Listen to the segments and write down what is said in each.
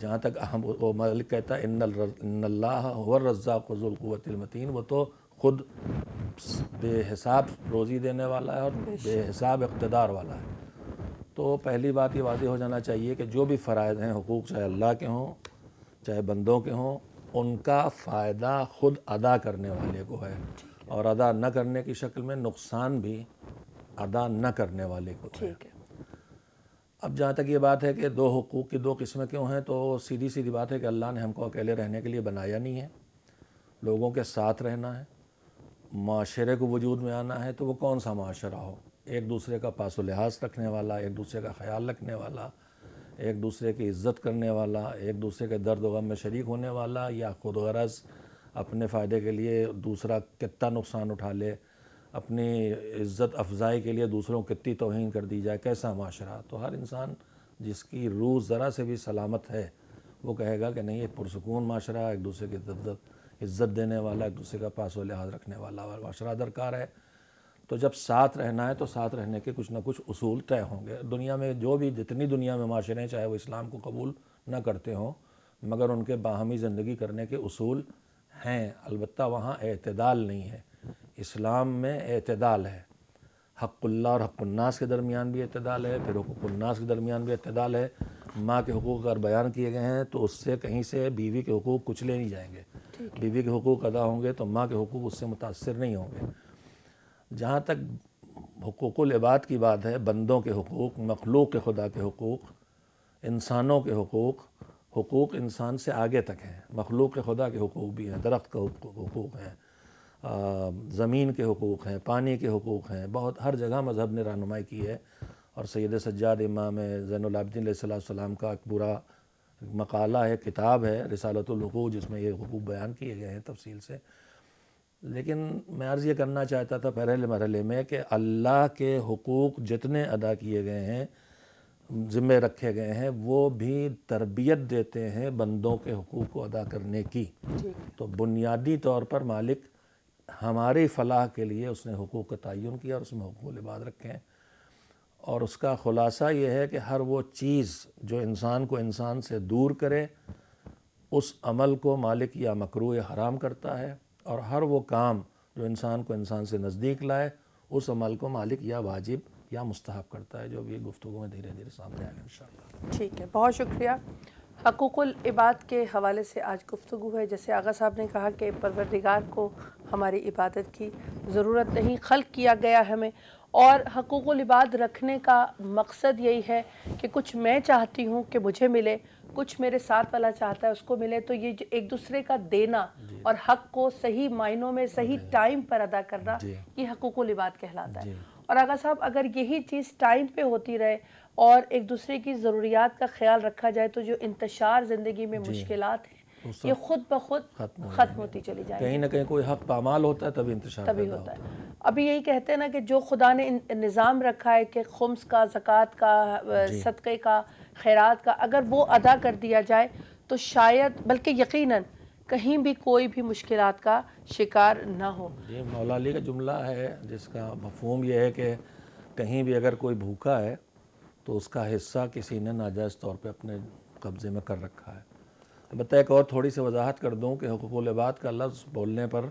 جہاں تک وہ مالک کہتا ہے ان اللہ هو الرزاق ذو القوۃ المتین، وہ تو خود بے حساب روزی دینے والا ہے اور بے حساب اقتدار والا ہے۔ تو پہلی بات یہ واضح ہو جانا چاہیے کہ جو بھی فرائض ہیں، حقوق چاہے اللہ کے ہوں چاہے بندوں کے ہوں، ان کا فائدہ خود ادا کرنے والے کو ہے، اور ادا نہ کرنے کی شکل میں نقصان بھی ادا نہ کرنے والے کو ہے۔ ٹھیک ہے، اب جہاں تک یہ بات ہے کہ دو حقوق کی دو قسمیں کیوں ہیں، تو سیدھی سیدھی بات ہے کہ اللہ نے ہم کو اکیلے رہنے کے لیے بنایا نہیں ہے، لوگوں کے ساتھ رہنا ہے، معاشرے کو وجود میں آنا ہے۔ تو وہ کون سا معاشرہ ہو؟ ایک دوسرے کا پاس و لحاظ رکھنے والا، ایک دوسرے کا خیال رکھنے والا، ایک دوسرے کی عزت کرنے والا، ایک دوسرے کے درد و غم میں شریک ہونے والا، یا خود غرض اپنے فائدے کے لیے دوسرا کتنا نقصان اٹھا لے، اپنی عزت افزائی کے لیے دوسروں کو کتنی توہین کر دی جائے، کیسا معاشرہ؟ تو ہر انسان جس کی روح ذرا سے بھی سلامت ہے وہ کہے گا کہ نہیں، ایک پرسکون معاشرہ، ایک دوسرے کی عزت دینے والا، ایک دوسرے کا پاس و لحاظ رکھنے والا معاشرہ درکار ہے۔ تو جب ساتھ رہنا ہے تو ساتھ رہنے کے کچھ نہ کچھ اصول طے ہوں گے۔ دنیا میں جتنی دنیا میں معاشرے ہیں، چاہے وہ اسلام کو قبول نہ کرتے ہوں، مگر ان کے باہمی زندگی کرنے کے اصول ہیں، البتہ وہاں اعتدال نہیں ہے۔ اسلام میں اعتدال ہے، حق اللہ اور حق الناس کے درمیان بھی اعتدال ہے، پھر حقوق الناس کے درمیان بھی اعتدال ہے۔ ماں کے حقوق اگر بیان کیے گئے ہیں تو اس سے کہیں سے بیوی کے حقوق کچلے نہیں جائیں گے، بیوی کے حقوق ادا ہوں گے تو ماں کے حقوق اس سے متاثر نہیں ہوں گے۔ جہاں تک حقوق العباد کی بات ہے، بندوں کے حقوق، مخلوق کے خدا کے حقوق، انسانوں کے حقوق انسان سے آگے تک ہیں، مخلوق کے خدا کے حقوق بھی ہیں، درخت کے حقوق ہیں، زمین کے حقوق ہیں، پانی کے حقوق ہیں، بہت ہر جگہ مذہب نے رہنمائی کی ہے۔ اور سید سجاد امام زین العابدین علیہ السلام کا ایک پورا مقالہ ہے، کتاب ہے رسالۃ الحقوق، جس میں یہ حقوق بیان کیے گئے ہیں تفصیل سے۔ لیکن میں عرض یہ کرنا چاہتا تھا پہلے مرحلے میں کہ اللہ کے حقوق جتنے ادا کیے گئے ہیں، ذمے رکھے گئے ہیں، وہ بھی تربیت دیتے ہیں بندوں کے حقوق کو ادا کرنے کی۔ تو بنیادی طور پر مالک ہماری فلاح کے لیے اس نے حقوق کا تعین کیا اور اس میں حقوق العباد رکھے ہیں، اور اس کا خلاصہ یہ ہے کہ ہر وہ چیز جو انسان کو انسان سے دور کرے، اس عمل کو مالک یا مکروہ یا حرام کرتا ہے، اور ہر وہ کام جو انسان کو انسان سے نزدیک لائے، اس عمل کو مالک یا واجب یا مستحب کرتا ہے، جو بھی گفتگو میں دھیرے دھیرے سامنے آئے گا انشاءاللہ۔ ٹھیک ہے، بہت شکریہ۔ حقوق العباد کے حوالے سے آج گفتگو ہے۔ جیسے آغا صاحب نے کہا کہ پروردگار کو ہماری عبادت کی ضرورت نہیں، خلق کیا گیا ہمیں، اور حقوق العباد رکھنے کا مقصد یہی ہے کہ کچھ میں چاہتی ہوں کہ مجھے ملے، کچھ میرے ساتھ والا چاہتا ہے اس کو ملے، تو یہ ایک دوسرے کا دینا اور حق کو صحیح معنوں میں صحیح ٹائم پر ادا کرنا، یہ حقوق العباد کہلاتا ہے۔ اور آغا صاحب اگر یہی چیز ٹائم پہ ہوتی رہے اور ایک دوسرے کی ضروریات کا خیال رکھا جائے تو جو انتشار زندگی میں مشکلات ہیں یہ خود بخود ختم ہوتی چلی جائیں گی۔ کہیں نہ کہیں کوئی حق پامال ہوتا ہے تبھی انتشار تبھی ہوتا ہے۔ ابھی یہی کہتے ہیں نا کہ جو خدا نے نظام رکھا ہے کہ خمس کا، زکوٰۃ کا، صدقے کا، خیرات کا، اگر وہ ادا کر دیا جائے تو شاید بلکہ یقیناً کہیں بھی کوئی بھی مشکلات کا شکار نہ ہو۔ یہ مولا علی کا جملہ ہے جس کا مفہوم یہ ہے کہ کہیں بھی اگر کوئی بھوکا ہے تو اس کا حصہ کسی نے ناجائز طور پہ اپنے قبضے میں کر رکھا ہے۔ البتہ ایک اور تھوڑی سی وضاحت کر دوں کہ حقوق العباد کا لفظ بولنے پر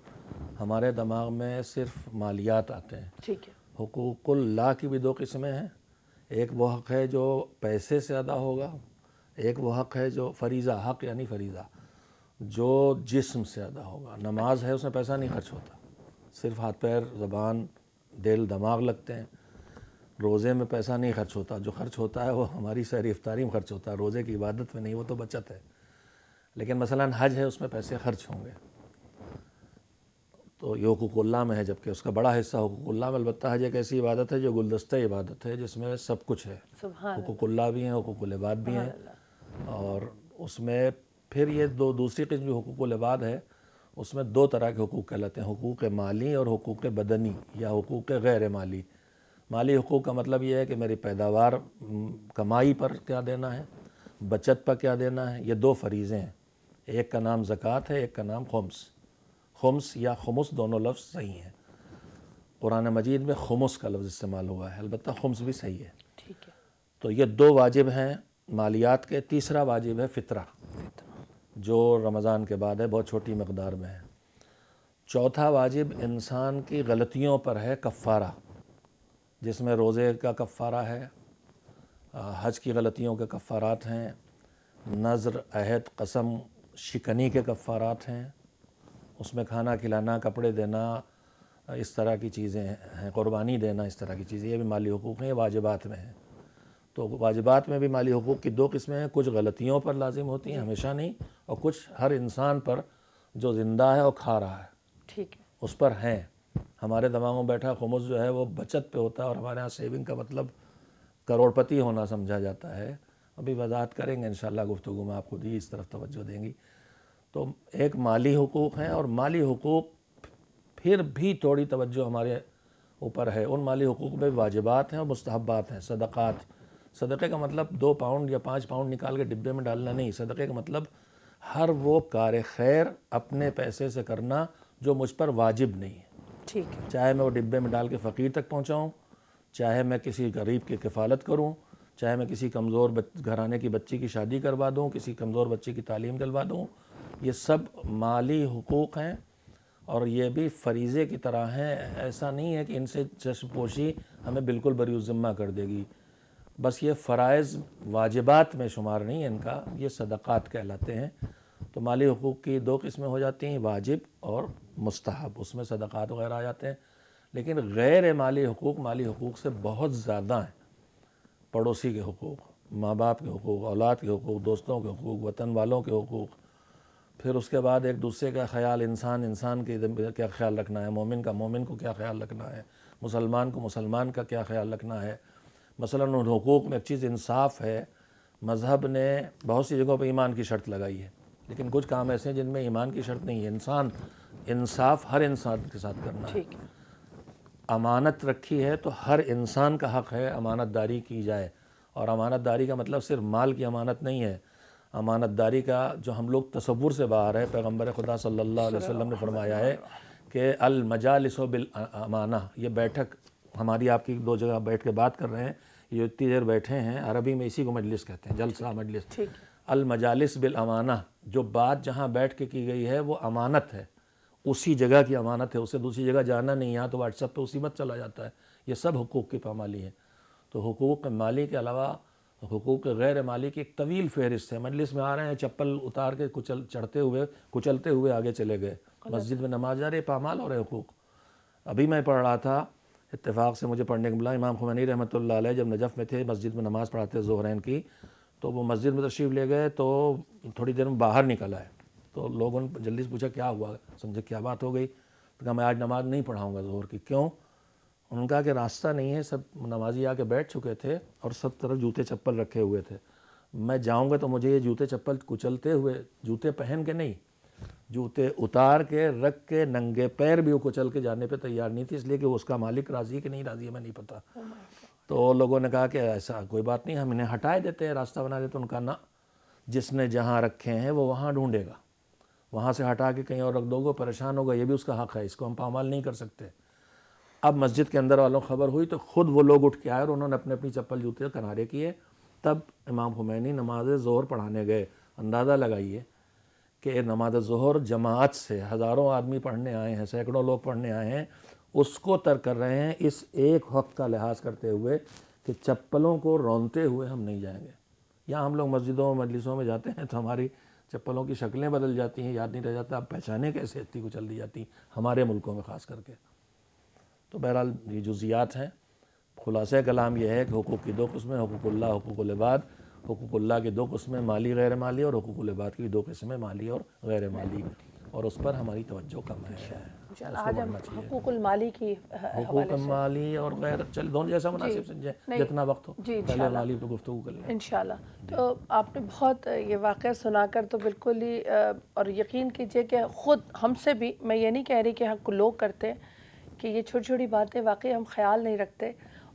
ہمارے دماغ میں صرف مالیات آتے ہیں۔ ٹھیک ہے۔ حقوق اللہ کی بھی دو قسمیں ہیں، ایک وہ حق ہے جو پیسے سے ادا ہوگا، ایک وہ حق ہے جو فریضہ، حق یعنی فریضہ، جو جسم سے ادا ہوگا۔ نماز ہے، اس میں پیسہ نہیں خرچ ہوتا، صرف ہاتھ پیر، زبان، دل، دماغ لگتے ہیں۔ روزے میں پیسہ نہیں خرچ ہوتا، جو خرچ ہوتا ہے وہ ہماری سحر افطاری میں خرچ ہوتا ہے، روزے کی عبادت میں نہیں، وہ تو بچت ہے۔ لیکن مثلاً حج ہے، اس میں پیسے خرچ ہوں گے، تو یہ حقوق اللہ میں ہے، جبکہ اس کا بڑا حصہ حقوق اللہ میں۔ البتہ حج ایک ایسی عبادت ہے جو گلدستہ عبادت ہے جس میں سب کچھ ہے، حقوق اللہ بھی ہیں، حقوق العباد بھی ہیں، اور اس میں پھر یہ دوسری قسم جو حقوق العباد ہے اس میں دو طرح کے حقوق کہلاتے ہیں، حقوق مالی اور حقوق بدنی یا حقوق غیر مالی۔ مالی حقوق کا مطلب یہ ہے کہ میری پیداوار، کمائی پر کیا دینا ہے، بچت پر کیا دینا ہے، یہ دو فریضے ہیں، ایک کا نام زکوٰۃ ہے، ایک کا نام خمس یا خمس، دونوں لفظ صحیح ہیں۔ قرآن مجید میں خمس کا لفظ استعمال ہوا ہے، البتہ خمس بھی صحیح ہے۔ ٹھیک ہے۔ تو یہ دو واجب ہیں مالیات کے۔ تیسرا واجب ہے فطرہ۔ جو رمضان کے بعد ہے، بہت چھوٹی مقدار میں ہے۔ چوتھا واجب انسان کی غلطیوں پر ہے کفارہ، جس میں روزے کا کفارہ ہے، حج کی غلطیوں کے کفارات ہیں، نذر، عہد، قسم، شکنی کے کفارات ہیں، اس میں کھانا کھلانا، کپڑے دینا، اس طرح کی چیزیں ہیں، قربانی دینا، اس طرح کی چیزیں، یہ بھی مالی حقوق ہیں، یہ واجبات میں ہیں۔ تو واجبات میں بھی مالی حقوق کی دو قسمیں ہیں، کچھ غلطیوں پر لازم ہوتی ہیں، ہمیشہ نہیں، اور کچھ ہر انسان پر جو زندہ ہے اور کھا رہا ہے ٹھیک ہے، اس پر ہیں۔ ہمارے دماغوں میں بیٹھا خمس جو ہے وہ بچت پہ ہوتا ہے، اور ہمارے ہاں سیونگ کا مطلب کروڑ پتی ہونا سمجھا جاتا ہے۔ ابھی وضاحت کریں گے انشاءاللہ گفتگو میں، آپ خود ہی اس طرف توجہ دیں گی۔ تو ایک مالی حقوق ہیں، اور مالی حقوق پھر بھی تھوڑی توجہ ہمارے اوپر ہے، ان مالی حقوق میں واجبات ہیں اور مستحبات ہیں۔ صدقات، صدقے کا مطلب 2 پاؤنڈ یا 5 پاؤنڈ نکال کے ڈبے میں ڈالنا نہیں، صدقے کا مطلب ہر وہ کار خیر اپنے پیسے سے کرنا جو مجھ پر واجب نہیں ہے، ٹھیک ہے، چاہے میں وہ ڈبے میں ڈال کے فقیر تک پہنچاؤں، چاہے میں کسی غریب کی کفالت کروں، چاہے میں کسی کمزور گھرانے کی بچی کی شادی کروا دوں، کسی کمزور بچی کی تعلیم دلوا دوں، یہ سب مالی حقوق ہیں، اور یہ بھی فریضے کی طرح ہیں۔ ایسا نہیں ہے کہ ان سے چشم پوشی ہمیں بالکل بری الذمہ کر دے گی، بس یہ فرائض واجبات میں شمار نہیں ہے ان کا، یہ صدقات کہلاتے ہیں۔ تو مالی حقوق کی 2 قسمیں ہو جاتی ہیں، واجب اور مستحب، اس میں صدقات وغیرہ آ جاتے ہیں۔ لیکن غیر مالی حقوق سے بہت زیادہ ہیں۔ پڑوسی کے حقوق، ماں باپ کے حقوق، اولاد کے حقوق، دوستوں کے حقوق، وطن والوں کے حقوق، پھر اس کے بعد ایک دوسرے کا خیال، انسان کے کیا خیال رکھنا ہے، مومن کا مومن کو کیا خیال رکھنا ہے، مسلمان کو مسلمان کا کیا خیال رکھنا ہے۔ مثلا ان حقوق میں ایک چیز انصاف ہے۔ مذہب نے بہت سی جگہوں پہ ایمان کی شرط لگائی ہے، لیکن کچھ کام ایسے ہیں جن میں ایمان کی شرط نہیں ہے، انصاف ہر انسان کے ساتھ کرنا ہے۔ ٹھیک ہے، امانت رکھی ہے تو ہر انسان کا حق ہے امانت داری کی جائے، اور امانت داری کا مطلب صرف مال کی امانت نہیں ہے، امانت داری کا جو ہم لوگ تصور سے باہر ہے۔ پیغمبر خدا صلی اللہ علیہ وسلم نے فرمایا ہے کہ المجالس بالامانہ، یہ بیٹھک ہماری آپ کی 2 جگہ بیٹھ کے بات کر رہے ہیں، یہ اتنی دیر بیٹھے ہیں، عربی میں اسی کو مجلس کہتے ہیں، جلسہ مجلس۔ ٹھیک ہے، المجالس بالامانہ، جو بات جہاں بیٹھ کے کی گئی ہے وہ امانت ہے، اسی جگہ کی امانت ہے، اسے دوسری جگہ جانا نہیں، یہاں تو واٹس ایپ پہ اسی وقت چلا جاتا ہے۔ یہ سب حقوق کی پامالی ہے۔ تو حقوق مالی کے علاوہ حقوق غیر مالی کی ایک طویل فہرست ہے۔ مجلس میں آ رہے ہیں، چپل اتار کے کچلتے ہوئے آگے چلے گئے، مسجد میں نماز جا رہے، پامال اور حقوق۔ ابھی میں پڑھ رہا تھا، اتفاق سے مجھے پڑھنے کو ملا، امام خمینی رحمۃ اللہ علیہ جب نجف میں تھے، مسجد میں نماز پڑھاتے ظہرین کی، تو وہ مسجد میں تشریف لے گئے، تو تھوڑی دیر میں باہر نکل آئے، تو لوگوں نے جلدی سے پوچھا کیا ہوا، سمجھے کیا بات ہو گئی، تو کہا میں آج نماز نہیں پڑھاؤں گا ظہر کی۔ کیوں؟ انہوں نے کہا کہ راستہ نہیں ہے، سب نمازی آ کے بیٹھ چکے تھے اور سب طرف جوتے چپل رکھے ہوئے تھے، میں جاؤں گا تو مجھے یہ جوتے چپل کچلتے ہوئے، جوتے پہن کے نہیں، جوتے اتار کے رکھ کے ننگے پیر بھی وہ کچل کے جانے پہ تیار نہیں تھی، اس لیے کہ اس کا مالک راضی کہ نہیں راضی ہے میں نہیں پتا۔ تو لوگوں نے کہا کہ ایسا کوئی بات نہیں، ہم انہیں ہٹائے دیتے ہیں، راستہ بنا دیتے ہیں۔ ان کا نہ، جس نے جہاں رکھے ہیں وہ وہاں ڈھونڈے گا، وہاں سے ہٹا کے کہیں اور رکھ دو گے، پریشان ہوگا، یہ بھی اس کا حق ہے، اس کو ہم پامال نہیں کر سکتے۔ اب مسجد کے اندر والوں خبر ہوئی تو خود وہ لوگ اٹھ کے آئے اور انہوں نے اپنے اپنی چپل جوتے کنارے کیے، تب امام خمینی نماز ظہر پڑھانے گئے۔ اندازہ لگائیے کہ نماز ظہر جماعت سے ہزاروں آدمی پڑھنے آئے ہیں، سینکڑوں لوگ پڑھنے آئے ہیں، اس کو ترک کر رہے ہیں اس ایک وقت کا لحاظ کرتے ہوئے کہ چپلوں کو رونتے ہوئے ہم نہیں جائیں گے۔ یا ہم لوگ مسجدوں مجلسوں میں جاتے ہیں تو ہماری چپلوں کی شکلیں بدل جاتی ہیں، یاد نہیں رہ جاتا، اب پہچانے کیسے اتنی کو چل دی جاتی ہمارے ملکوں میں خاص کر کے۔ تو بہرحال یہ جزیات ہیں۔ خلاصہ کلام یہ ہے کہ حقوق کی 2 قسمیں، حقوق اللہ، حقوق العباد۔ حقوق اللہ کی 2 قسمیں، مالی غیر مالی، اور حقوق العباد کی 2 قسمیں، مالی اور غیر مالی، اور اس پر ہماری توجہ کم ہے، انشاءاللہ آج ہم حقوق المالی کی حقوق مالی اور غیر، چل دونوں جیسا مناسب سمجھیں، جتنا وقت ہو پہلے مالی پہ گفتگو کر لیں انشاءاللہ۔ تو آپ نے بہت یہ واقعہ سنا کر تو بالکل ہی، اور یقین کیجئے کہ خود ہم سے بھی، میں یہ نہیں کہہ رہی کہ ہم لوگ کرتے کہ یہ چھوٹی چھوٹی باتیں واقعی ہم خیال نہیں رکھتے،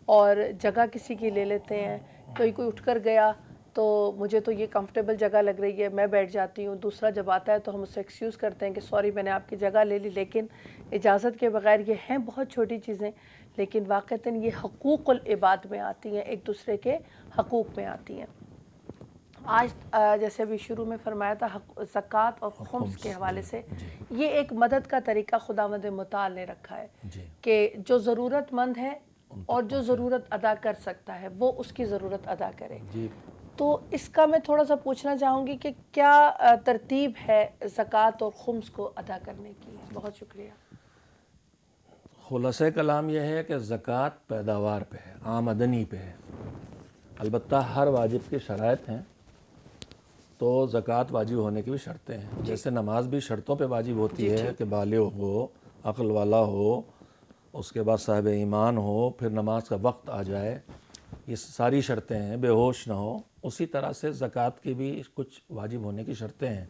اور جگہ کسی کی لے لیتے ہیں، کوئی اٹھ کر گیا تو مجھے تو یہ کمفرٹیبل جگہ لگ رہی ہے، میں بیٹھ جاتی ہوں، دوسرا جب آتا ہے تو ہم اس سے ایکسکیوز کرتے ہیں کہ سوری میں نے آپ کی جگہ لے لی، لیکن اجازت کے بغیر یہ ہیں بہت چھوٹی چیزیں، لیکن واقعتاً یہ حقوق العباد میں آتی ہیں، ایک دوسرے کے حقوق میں آتی ہیں۔ آج جیسے ابھی شروع میں فرمایا تھا زکوٰۃ اور خمس کے حوالے سے، یہ ایک مدد کا طریقہ خداوند متعال نے رکھا ہے جی کہ جو ضرورت مند ہے اور جو ضرورت ادا کر سکتا ہے وہ اس کی ضرورت ادا کرے. جی تو اس کا میں تھوڑا سا پوچھنا چاہوں گی کہ کیا ترتیب ہے زکوٰۃ اور خمس کو ادا کرنے کی. بہت شکریہ. خلاصہ کلام یہ ہے کہ زکوٰۃ پیداوار پہ ہے، آمدنی پہ ہے. البتہ ہر واجب کی شرائط ہیں، تو زکوٰۃ واجب ہونے کی بھی شرطیں ہیں. جیسے نماز بھی شرطوں پہ واجب ہوتی ہے کہ بالغ ہو، عقل والا ہو، اس کے بعد صاحب ایمان ہو، پھر نماز کا وقت آ جائے، یہ ساری شرطیں ہیں، بے ہوش نہ ہو. اسی طرح سے زکوٰۃ کی بھی کچھ واجب ہونے کی شرطیں ہیں.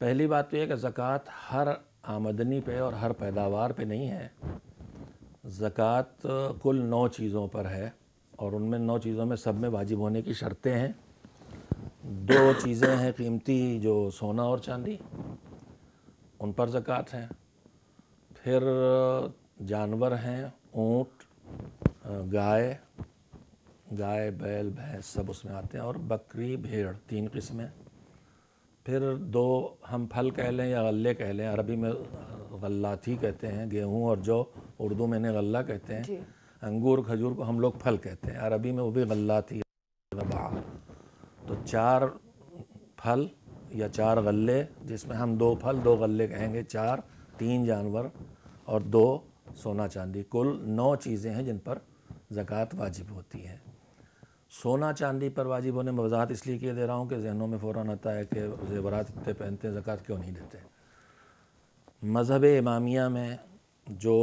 پہلی بات تو یہ کہ زکوٰۃ ہر آمدنی پہ اور ہر پیداوار پہ نہیں ہے. زکوٰۃ کل 9 چیزوں پر ہے، اور ان میں 9 چیزوں میں سب میں واجب ہونے کی شرطیں ہیں. 2 چیزیں ہیں قیمتی، جو سونا اور چاندی، ان پر زکوٰۃ ہے. پھر جانور ہیں، اونٹ، گائے بیل بھینس سب اس میں آتے ہیں، اور بکری بھیڑ 3 قسمیں. پھر 2 ہم پھل کہہ لیں یا غلے کہہ لیں، عربی میں غلاتی کہتے ہیں، گیہوں اور جو، اردو میں انہیں غلہ کہتے ہیں. انگور کھجور کو ہم لوگ پھل کہتے ہیں، عربی میں وہ بھی غلاتی. تو 4 پھل یا 4 غلے، جس میں ہم 2 پھل 2 غلے کہیں گے، 4، 3 جانور اور 2 سونا چاندی. کل 9 چیزیں ہیں جن پر زکوٰۃ واجب ہوتی ہے. سونا چاندی پر واجب ہونے میں وضاحت اس لیے کیے دے رہا ہوں کہ ذہنوں میں فوراً آتا ہے کہ زیورات اتنے پہنتے ہیں، زکوٰۃ کیوں نہیں دیتے. مذہب امامیہ میں جو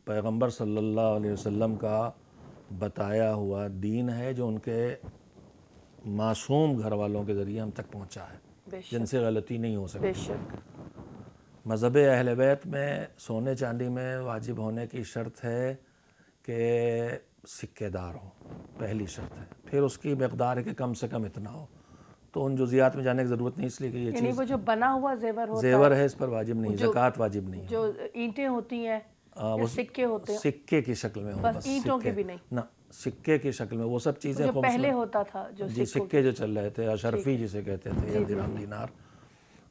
پیغمبر صلی اللہ علیہ وسلم کا بتایا ہوا دین ہے، جو ان کے معصوم گھر والوں کے ذریعے ہم تک پہنچا ہے، جن سے غلطی نہیں ہو سکتی. مذہب اہل بیت میں سونے چاندی میں واجب ہونے کی شرط ہے کہ سکے دار ہو، پہلی شرط ہے. پھر اس کی مقدار ہے کہ کم سے کم اتنا ہو. تو ان جزیات میں جانے کی ضرورت نہیں، اس لیے کہ یہ یعنی چیز وہ جو بنا ہوا زیور ہوتا زیور ہے، اس پر واجب نہیں، زکوٰۃ واجب نہیں ہے. جو اینٹیں ہوتی ہیں یا سکے ہوتے ہیں، سکے کی شکل میں ہو، بس اینٹوں کے بھی نہیں، نہ سکے کی شکل میں، وہ سب چیزیں جو پہلے ہوتا تھا، جو جی سکے جو چل رہے تھے، اشرفی جسے کہتے تھے، یا درہم دینار،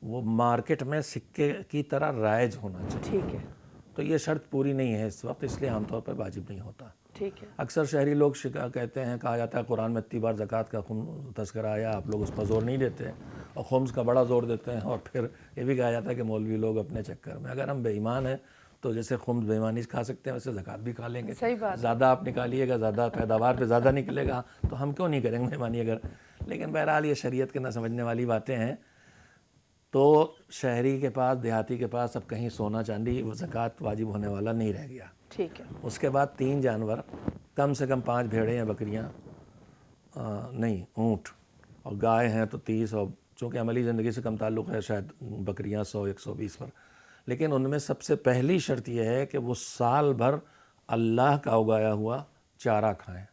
وہ مارکیٹ میں سکے کی طرح رائج ہونا چاہیے. ٹھیک ہے. تو یہ شرط پوری نہیں ہے اس وقت، اس لیے عام طور پر واجب نہیں ہوتا. ٹھیک ہے. اکثر شہری لوگ کہتے ہیں، کہا جاتا ہے قرآن میں اتنی بار زکوٰۃ کا تذکرہ آیا، آپ لوگ اس پر زور نہیں دیتے، اور خمس کا بڑا زور دیتے ہیں. اور پھر یہ بھی کہا جاتا ہے کہ مولوی لوگ اپنے چکر میں، اگر ہم بے ایمان ہیں تو جیسے خمس بے ایمانی کھا سکتے ہیں، ویسے زکوٰۃ بھی کھا لیں گے. صحیح بات. زیادہ آپ نکالیے گا، زیادہ پیداوار پہ زیادہ نکلے گا، تو ہم کیوں نہیں کریں گے بے ایمانی اگر. لیکن بہرحال یہ شریعت کے نہ سمجھنے والی باتیں ہیں. تو شہری کے پاس، دیہاتی کے پاس اب کہیں سونا چاندی زکوٰۃ واجب ہونے والا نہیں رہ گیا. ٹھیک ہے. اس کے بعد 3 جانور، کم سے کم 5 بھیڑیں یا بکریاں، نہیں اونٹ، اور گائے ہیں تو 30، اور چونکہ عملی زندگی سے کم تعلق ہے، شاید بکریاں 100 120 پر. لیکن ان میں سب سے پہلی شرط یہ ہے کہ وہ سال بھر اللہ کا اگایا ہوا چارہ کھائیں،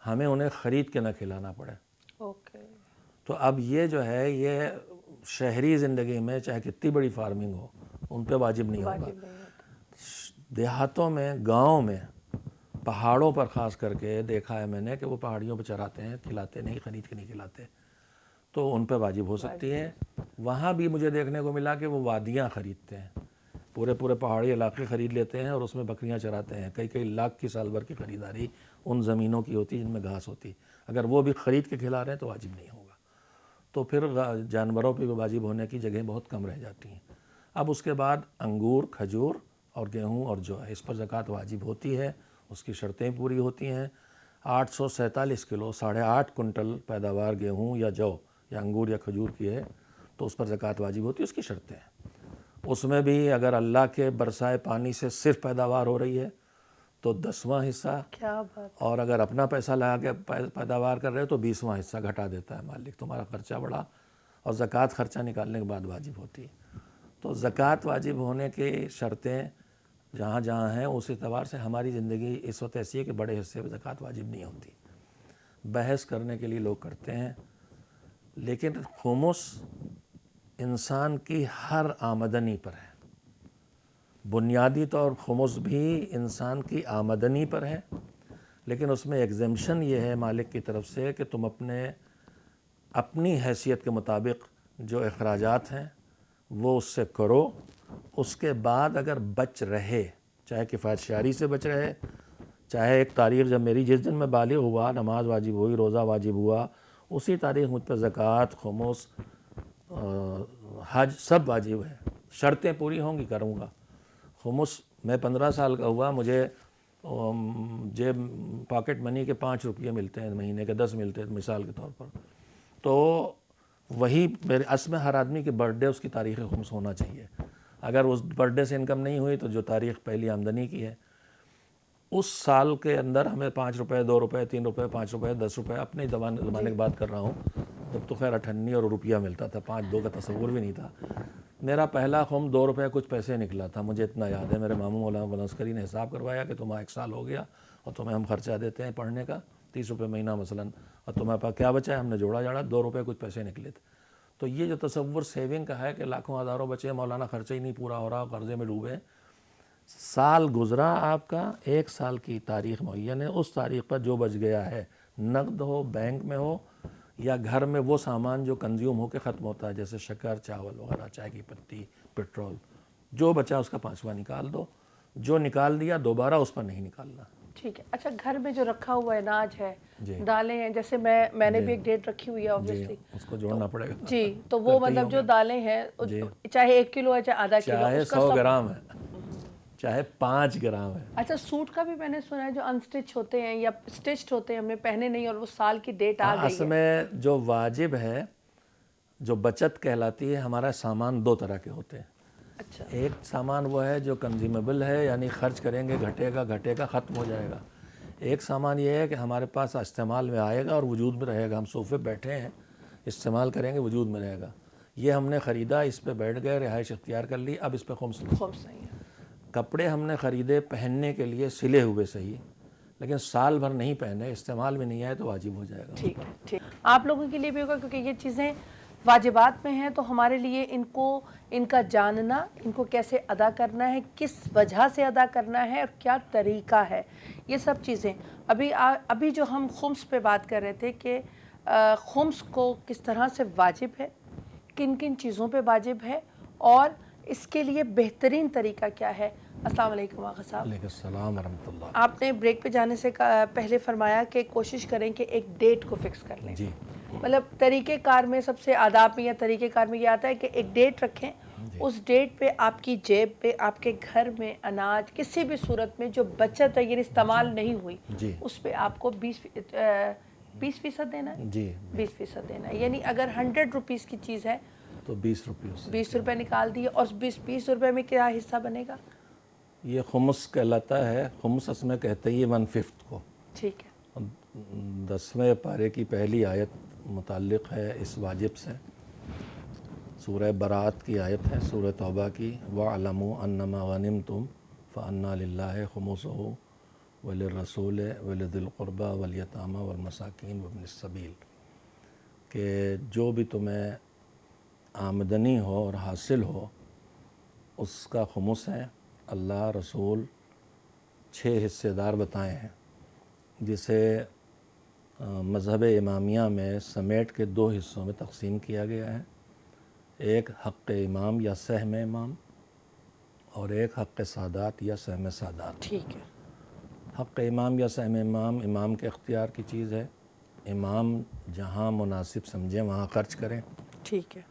ہمیں انہیں خرید کے نہ کھلانا پڑے. اوکے. تو اب یہ جو ہے، یہ شہری زندگی میں چاہے کتنی بڑی فارمنگ ہو، ان پہ واجب نہیں ہوگا. دیہاتوں میں، گاؤں میں، پہاڑوں پر خاص کر کے دیکھا ہے میں نے کہ وہ پہاڑیوں پہ چراتے ہیں، کھلاتے نہیں، خرید کے نہیں کھلاتے، تو ان پہ واجب ہو سکتی ہے. وہاں بھی مجھے دیکھنے کو ملا کہ وہ وادیاں خریدتے ہیں، پورے پہاڑی علاقے خرید لیتے ہیں اور اس میں بکریاں چراتے ہیں. کئی لاکھ کی سال بھر کی خریداری ان زمینوں کی ہوتی جن میں گھاس ہوتی. اگر وہ بھی خرید کے کھلا رہے ہیں تو واجب نہیں ہوگا. تو پھر جانوروں پہ واجب ہونے کی جگہیں بہت کم رہ جاتی ہیں. اب اس کے بعد انگور، کھجور اور گیہوں اور جو ہے، اس پر زکوٰۃ واجب ہوتی ہے، اس کی شرطیں پوری ہوتی ہیں. 847 کلو، 8.5 کنٹل پیداوار گیہوں یا جو یا انگور یا کھجور کی ہے تو اس پر زکوٰۃ واجب ہوتی ہے. اس کی شرطیں ہیں. اس میں بھی اگر اللہ کے برسائے پانی سے صرف پیداوار ہو رہی ہے تو 10واں حصہ، کیا بات. اور اگر اپنا پیسہ لگا کے پیداوار کر رہے تو 20واں حصہ گھٹا دیتا ہے مالک. تمہارا خرچہ بڑھا، اور زکوٰۃ خرچہ نکالنے کے بعد واجب ہوتی ہے. تو زکوٰۃ واجب ہونے کی شرطیں جہاں جہاں ہیں، اس اعتبار سے ہماری زندگی اس وقت ایسی ہے کہ بڑے حصے پہ زکوٰۃ واجب نہیں ہوتی. بحث کرنے کے لیے لوگ کرتے ہیں، لیکن خمس انسان کی ہر آمدنی پر ہے. بنیادی طور خمس بھی انسان کی آمدنی پر ہے، لیکن اس میں ایگزمپشن یہ ہے مالک کی طرف سے کہ تم اپنی حیثیت کے مطابق جو اخراجات ہیں وہ اس سے کرو، اس کے بعد اگر بچ رہے، چاہے کفایت شعری سے بچ رہے، چاہے ایک تاریخ جب میری جس دن میں بالغ ہوا، نماز واجب ہوئی، روزہ واجب ہوا، اسی تاریخ مجھ پہ زکوٰۃ، خمس، حج سب واجب ہے، شرطیں پوری ہوں گی کروں گا۔ خمس میں 15 سال کا ہوا، مجھے جیب پاکٹ منی کے 5 روپیے ملتے ہیں، مہینے کے 10 ملتے ہیں مثال کے طور پر، تو وہی میرے اصل میں ہر آدمی کی برتھ ڈے اس کی تاریخ خمس ہونا چاہیے۔ اگر اس برتھ ڈے سے انکم نہیں ہوئی تو جو تاریخ پہلی آمدنی کی ہے اس سال کے اندر ہمیں 5 روپے، 2 روپے، 3 روپے، 5 روپے، 10 روپے، اپنے زمانے کی بات کر رہا ہوں، جب تو خیر 98 اور روپیہ ملتا تھا، 5-2 کا تصور بھی نہیں تھا۔ میرا پہلا خم 2 روپے کچھ پیسے نکلا تھا، مجھے اتنا یاد ہے۔ میرے ماموں مولانا بنسکری نے حساب کروایا کہ تمہارا 1 سال ہو گیا اور تمہیں ہم خرچہ دیتے ہیں پڑھنے کا 30 روپے مہینہ مثلاً، اور تمہارے پاس کیا بچا ہے؟ ہم نے جوڑا جاڑا 2 روپے کچھ پیسے نکلے تھے۔ تو یہ جو تصور سیونگ کا ہے کہ لاکھوں ہزاروں بچے، مولانا خرچہ ہی نہیں پورا ہو رہا، قرضے میں ڈوبے، سال گزرا آپ کا، 1 سال کی تاریخ معین ہے، اس تاریخ پر جو بچ گیا ہے، نقد ہو، بینک میں ہو، یا گھر میں وہ سامان جو کنزیوم ہو کے ختم ہوتا ہے جیسے شکر، چاول وغیرہ، چائے کی پتی، پیٹرول، جو بچا اس کا 5واں نکال دو، جو نکال دیا دوبارہ اس پر نہیں نکالنا۔ ٹھیک ہے۔ اچھا، گھر میں جو رکھا ہوا اناج ہے، جی دالیں ہیں، جیسے میں نے بھی ایک ڈیٹ رکھی ہوئی ہے جی، آبویسلی، اس کو جوڑنا پڑے گا۔ جی، تو وہ کرتے ہی مطلب ہوں جو گے۔ دالیں ہیں جی، چاہے 1 کلو ہے چاہے آدھا کلو، چاہے اس کا 100 سب۔ گرام ہے، چاہے 5 گرام ہے۔ اچھا، سوٹ کا بھی میں نے سنا ہے جو انسٹچ ہوتے ہیں یا اسٹچڈ ہوتے ہیں، ہم نے پہنے نہیں اور وہ سال کی ڈیٹ آ گئی اصل ہے۔ میں جو واجب ہے، جو بچت کہلاتی ہے، ہمارا سامان 2 طرح کے ہوتے ہیں۔ اچھا، ایک سامان وہ ہے جو کنزیومیبل ہے، یعنی خرچ کریں گے گھٹے گا ختم ہو جائے گا۔ ایک سامان یہ ہے کہ ہمارے پاس استعمال میں آئے گا اور وجود میں رہے گا، ہم صوفے بیٹھے ہیں، استعمال کریں گے، وجود میں رہے گا۔ یہ ہم نے خریدا، اس پہ بیٹھ گئے، رہائش اختیار کر لی، اب اس پہ خمس نہیں۔ خوب صحیح ہے۔ کپڑے ہم نے خریدے پہننے کے لیے، سلے ہوئے صحیح، لیکن سال بھر نہیں پہنے، استعمال میں نہیں آئے تو واجب ہو جائے گا۔ ٹھیک ہے، ٹھیک۔ آپ لوگوں کے لیے بھی ہوگا کیونکہ یہ چیزیں واجبات میں ہیں، تو ہمارے لیے ان کا جاننا، ان کو کیسے ادا کرنا ہے، کس وجہ سے ادا کرنا ہے اور کیا طریقہ ہے، یہ سب چیزیں ابھی جو ہم خمس پہ بات کر رہے تھے کہ خمس کو کس طرح سے واجب ہے، کن کن چیزوں پہ واجب ہے، اور اس کے لیے بہترین طریقہ کیا ہے۔ السلام علیکم آغا صاحب۔ علیکم السلام ورحمۃ اللہ۔ آپ نے بریک پہ جانے سے پہلے فرمایا کہ کوشش کریں کہ ایک ڈیٹ کو فکس کر لیں۔ جی مطلب طریقہ کار میں سب سے آداب میں یا طریقہ کار میں یہ آتا ہے کہ ایک ڈیٹ رکھیں، اس ڈیٹ پہ آپ کی جیب پہ، آپ کے گھر میں اناج کسی بھی صورت میں جو بچت ہے، یہ استعمال نہیں ہوئی، جی اس پہ آپ کو 20% دینا ہے، جی 20% دینا ہے۔ یعنی اگر 100 روپیز کی چیز ہے تو 20 روپے سے 20 روپے نکال دیے، اور 20 روپے میں کیا حصہ بنے گا؟ یہ خمس کہلاتا ہے۔ خمس اس میں کہتے ہیں 1/5 کو۔ ٹھیک ہے، 10ویں پارے کی پہلی آیت متعلق ہے اس واجب سے، سورہ برات کی آیت ہے، سورہ توبہ کی، وَاعْلَمُوا أَنَّمَا غَنِمْتُمْ فَأَنَّ لِلَّهِ خُمُسُهُ وَلِلرَّسُولِ وَلِذِي الْقُرْبَى وَالْيَتَامَى وَالْمَسَاكِينِ وَابْنِ السَّبِيلِ، کہ جو بھی تمہیں آمدنی ہو اور حاصل ہو اس کا خمس ہے۔ اللہ، رسول 6 حصے دار بتائے ہیں، جسے مذہب امامیہ میں سمیٹ کے 2 حصوں میں تقسیم کیا گیا ہے۔ ایک حق امام یا سہم امام، اور ایک حق سادات یا سہم سادات۔ ٹھیک ہے، حق امام یا سہم امام، امام کے اختیار کی چیز ہے، امام جہاں مناسب سمجھیں وہاں خرچ کریں، ٹھیک ہے،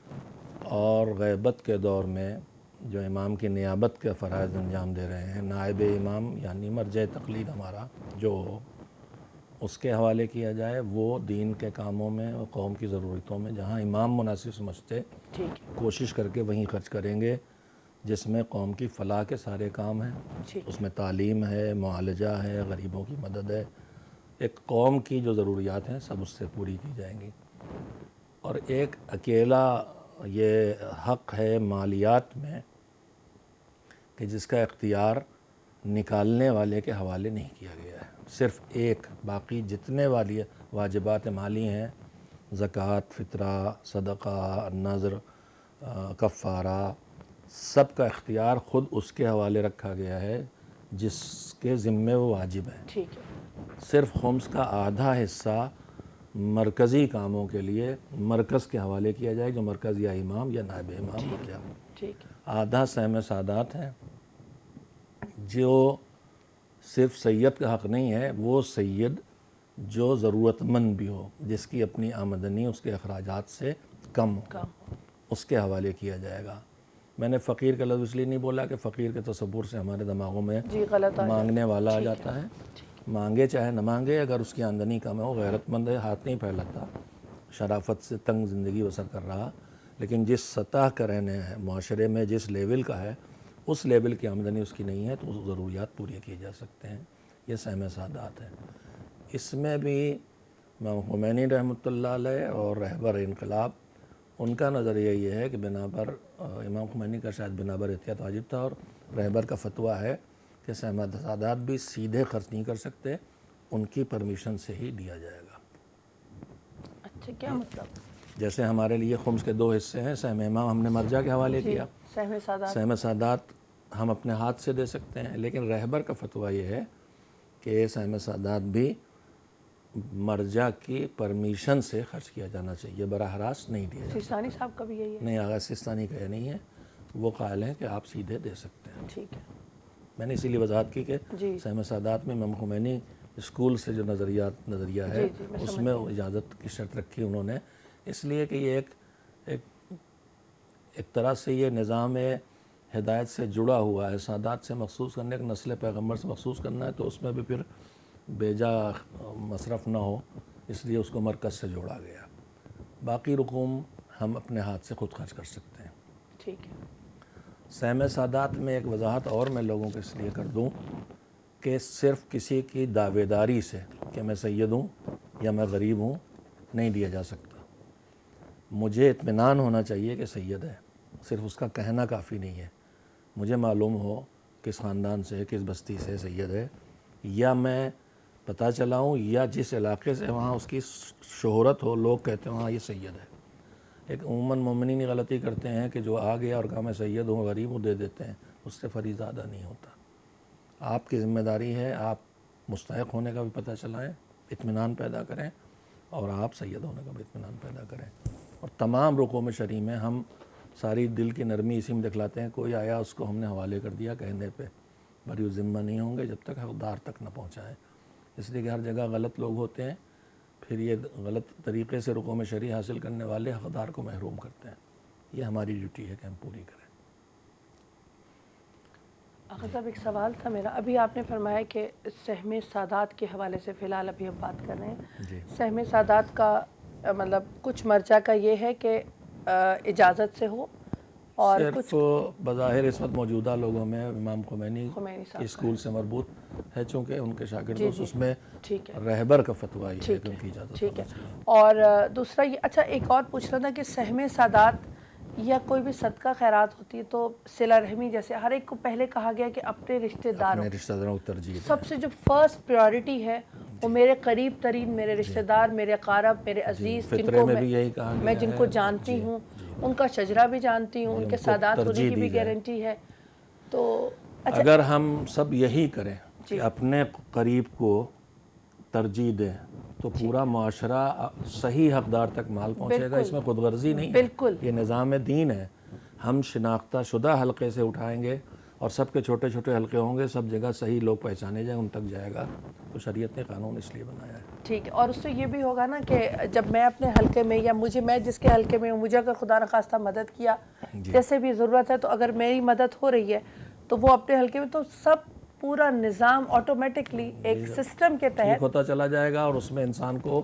اور غیبت کے دور میں جو امام کی نیابت کے فرائض انجام دے رہے ہیں، نائب امام یعنی مرجع تقلید ہمارا جو ہو، اس کے حوالے کیا جائے، وہ دین کے کاموں میں اور قوم کی ضرورتوں میں جہاں امام مناسب سمجھتے ٹھیک ہے، کوشش کر کے وہیں خرچ کریں گے، جس میں قوم کی فلاح کے سارے کام ہیں۔ ٹھیک اس میں تعلیم ہے، معالجہ ہے، غریبوں کی مدد ہے، ایک قوم کی جو ضروریات ہیں سب اس سے پوری کی جائیں گی۔ اور ایک اکیلا یہ حق ہے مالیات میں کہ جس کا اختیار نکالنے والے کے حوالے نہیں کیا گیا ہے، صرف ایک، باقی جتنے والی واجبات مالی ہیں، زکوٰۃ، فطرہ، صدقہ، نذر، کفارہ، سب کا اختیار خود اس کے حوالے رکھا گیا ہے جس کے ذمے وہ واجب ہیں۔ ٹھیک ہے۔ صرف خمس کا آدھا حصہ مرکزی کاموں کے لیے مرکز کے حوالے کیا جائے، جو مرکز یا امام یا نائب امام ہو گیا، ٹھیک ہے، آدھا سہم سادات ہے، جو صرف سید کا حق نہیں ہے، وہ سید جو ضرورت مند بھی ہو، جس کی اپنی آمدنی اس کے اخراجات سے کم ہو، کام ہو، اس کے حوالے کیا جائے گا۔ میں نے فقیر کا لفظ اس لیے نہیں بولا کہ فقیر کے تصور سے ہمارے دماغوں میں جی غلط آ مانگنے والا آ ٹھیک ہے، جاتا ہے۔ ٹھیک مانگے چاہے نہ مانگے، اگر اس کی آمدنی کم ہے، وہ غیرت مند ہے، ہاتھ نہیں پھیلاتا، شرافت سے تنگ زندگی بسر کر رہا، لیکن جس سطح کا رہنے ہے معاشرے میں، جس لیول کا ہے، اس لیول کی آمدنی اس کی نہیں ہے، تو اس ضروریات پوری کی جا سکتے ہیں۔ یہ سہم سادات ہے۔ اس میں بھی امام خمینی رحمۃ اللہ علیہ اور رہبر انقلاب، ان کا نظریہ یہ ہے کہ بنا پر امام خمینی کا شاید بنا پر احتیاط واجب تھا، اور رہبر کا فتویٰ ہے کہ سہم سادات بھی سیدھے خرچ نہیں کر سکتے، ان کی پرمیشن سے ہی دیا جائے گا۔ اچھا کیا مطلب؟ جیسے ہمارے لیے خمس کے دو حصے ہیں، سہم امام ہم نے مرجع کے حوالے جی کیا، سہم سادات، سہم سادات ہم اپنے ہاتھ سے دے سکتے ہیں، لیکن رہبر کا فتویٰ یہ ہے کہ سہم سادات بھی مرجع کی پرمیشن سے خرچ کیا جانا چاہیے، براہ راست نہیں دیا جاتا۔ سیستانی صاحب کا بھی یہی ہے؟ نہیں، آغا سستانی کا یہ نہیں ہے، وہ قائل ہیں کہ آپ سیدھے دے سکتے ہیں۔ ٹھیک ہے، میں نے اسی لیے وضاحت کی کہ جی سہم سادات میں امام خمینی اسکول سے جو نظریہ ہے، جی میں اس سمجھ میں گئی۔ اجازت کی شرط رکھی انہوں نے، اس لیے کہ یہ ایک طرح سے یہ نظام ہدایت سے جڑا ہوا ہے، سادات سے مخصوص کرنے کا، نسل پیغمبر سے مخصوص کرنا ہے، تو اس میں بھی پھر بیجا مصرف نہ ہو، اس لیے اس کو مرکز سے جوڑا گیا۔ باقی رقوم ہم اپنے ہاتھ سے خود خرچ کر سکتے ہیں۔ ٹھیک ہے، سہم سادات میں ایک وضاحت اور میں لوگوں کو اس لیے کر دوں کہ صرف کسی کی دعوے داری سے کہ میں سید ہوں یا میں غریب ہوں نہیں دیا جا سکتا۔ مجھے اطمینان ہونا چاہیے کہ سید ہے، صرف اس کا کہنا کافی نہیں ہے، مجھے معلوم ہو کس خاندان سے، کس بستی سے سید ہے، یا میں پتہ چلا ہوں، یا جس علاقے سے وہاں اس کی شہرت ہو، لوگ کہتے ہیں وہاں یہ سید ہے۔ ایک عموماً مومنین غلطی کرتے ہیں کہ جو آ گیا اور کہا میں سید ہوں، غریب ہوں، دے دیتے ہیں، اس سے فریضہ ادا نہیں ہوتا۔ آپ کی ذمہ داری ہے، آپ مستحق ہونے کا بھی پتہ چلائیں، اطمینان پیدا کریں، اور آپ سید ہونے کا بھی اطمینان پیدا کریں۔ اور تمام رقوم شرعی میں ہم ساری دل کی نرمی اسی میں دکھلاتے ہیں، کوئی آیا اس کو ہم نے حوالے کر دیا کہنے پہ بری ذمہ نہیں ہوں گے جب تک حقدار تک نہ پہنچائیں، اس لیے کہ ہر جگہ غلط لوگ ہوتے ہیں، پھر یہ غلط طریقے سے رقوم شرعی حاصل کرنے والے حقدار کو محروم کرتے ہیں۔ یہ ہماری ڈیوٹی ہے کہ ہم پوری کریں۔ آقا صاحب ایک سوال تھا میرا، ابھی آپ نے فرمایا کہ سہم سادات کے حوالے سے فی الحال ابھی ہم بات کر رہے ہیں، جی، سہم سادات کا مطلب کچھ مرجع کا یہ ہے کہ اجازت سے ہو، اور صرف کچھ بظاہر اس وقت موجودہ لوگوں میں امام خمینی خمینی صاحب کے اسکول سے مربوط ہے، چونکہ ان کے شاگرد جی اس میں ٹھیک ہے، رہبر کا فتویٰ یہ ہے ٹھیک کہ ان ہے، کی اجازت ٹھیک ہونا ہے۔ چاہیے۔ اور دوسرا یہ، اچھا ایک اور پوچھنا تھا کہ سہم سادات یا کوئی بھی صدقہ خیرات ہوتی ہے تو صلہ رحمی، جیسے ہر ایک کو پہلے کہا گیا کہ اپنے رشتہ داروں، اپنے رشتہ داروں کو ترجیح دیں۔ سب سے جو فرسٹ پریورٹی ہے وہ میرے قریب ترین میرے رشتہ دار، میرے اقارب، میرے عزیز، جن فطرے کو میں بھی یہی کہا گیا میں جن کو ہے۔ جانتی جی، ہوں، جی، ان کا شجرہ بھی جانتی ہوں، جی، ان کے کو سادات ہونے ترجیح کی دی بھی جائے۔ گارنٹی ہے۔ تو اچھا اگر ہم سب یہی کریں جی کہ اپنے قریب کو ترجیح دیں تو پورا معاشرہ صحیح حقدار تک مال پہنچے گا، اس میں خود غرضی نہیں ہے، بالکل یہ نظام دین ہے۔ ہم شناختہ شدہ حلقے سے اٹھائیں گے اور سب کے چھوٹے چھوٹے حلقے ہوں گے، سب جگہ صحیح لوگ پہچانے جائیں، ان تک جائے گا۔ تو شریعت نے قانون اس لیے بنایا ہے۔ ٹھیک ہے، اور اس سے یہ بھی ہوگا نا کہ جب میں اپنے حلقے میں، یا میں جس کے حلقے میں ہوں، مجھے اگر خدا نخواستہ مدد کیا، جیسے بھی ضرورت ہے، تو اگر میری مدد ہو رہی ہے تو وہ اپنے حلقے میں، تو سب پورا نظام آٹومیٹکلی ایک سسٹم کے ٹھیک تحت ہوتا چلا جائے گا، اور اس میں انسان کو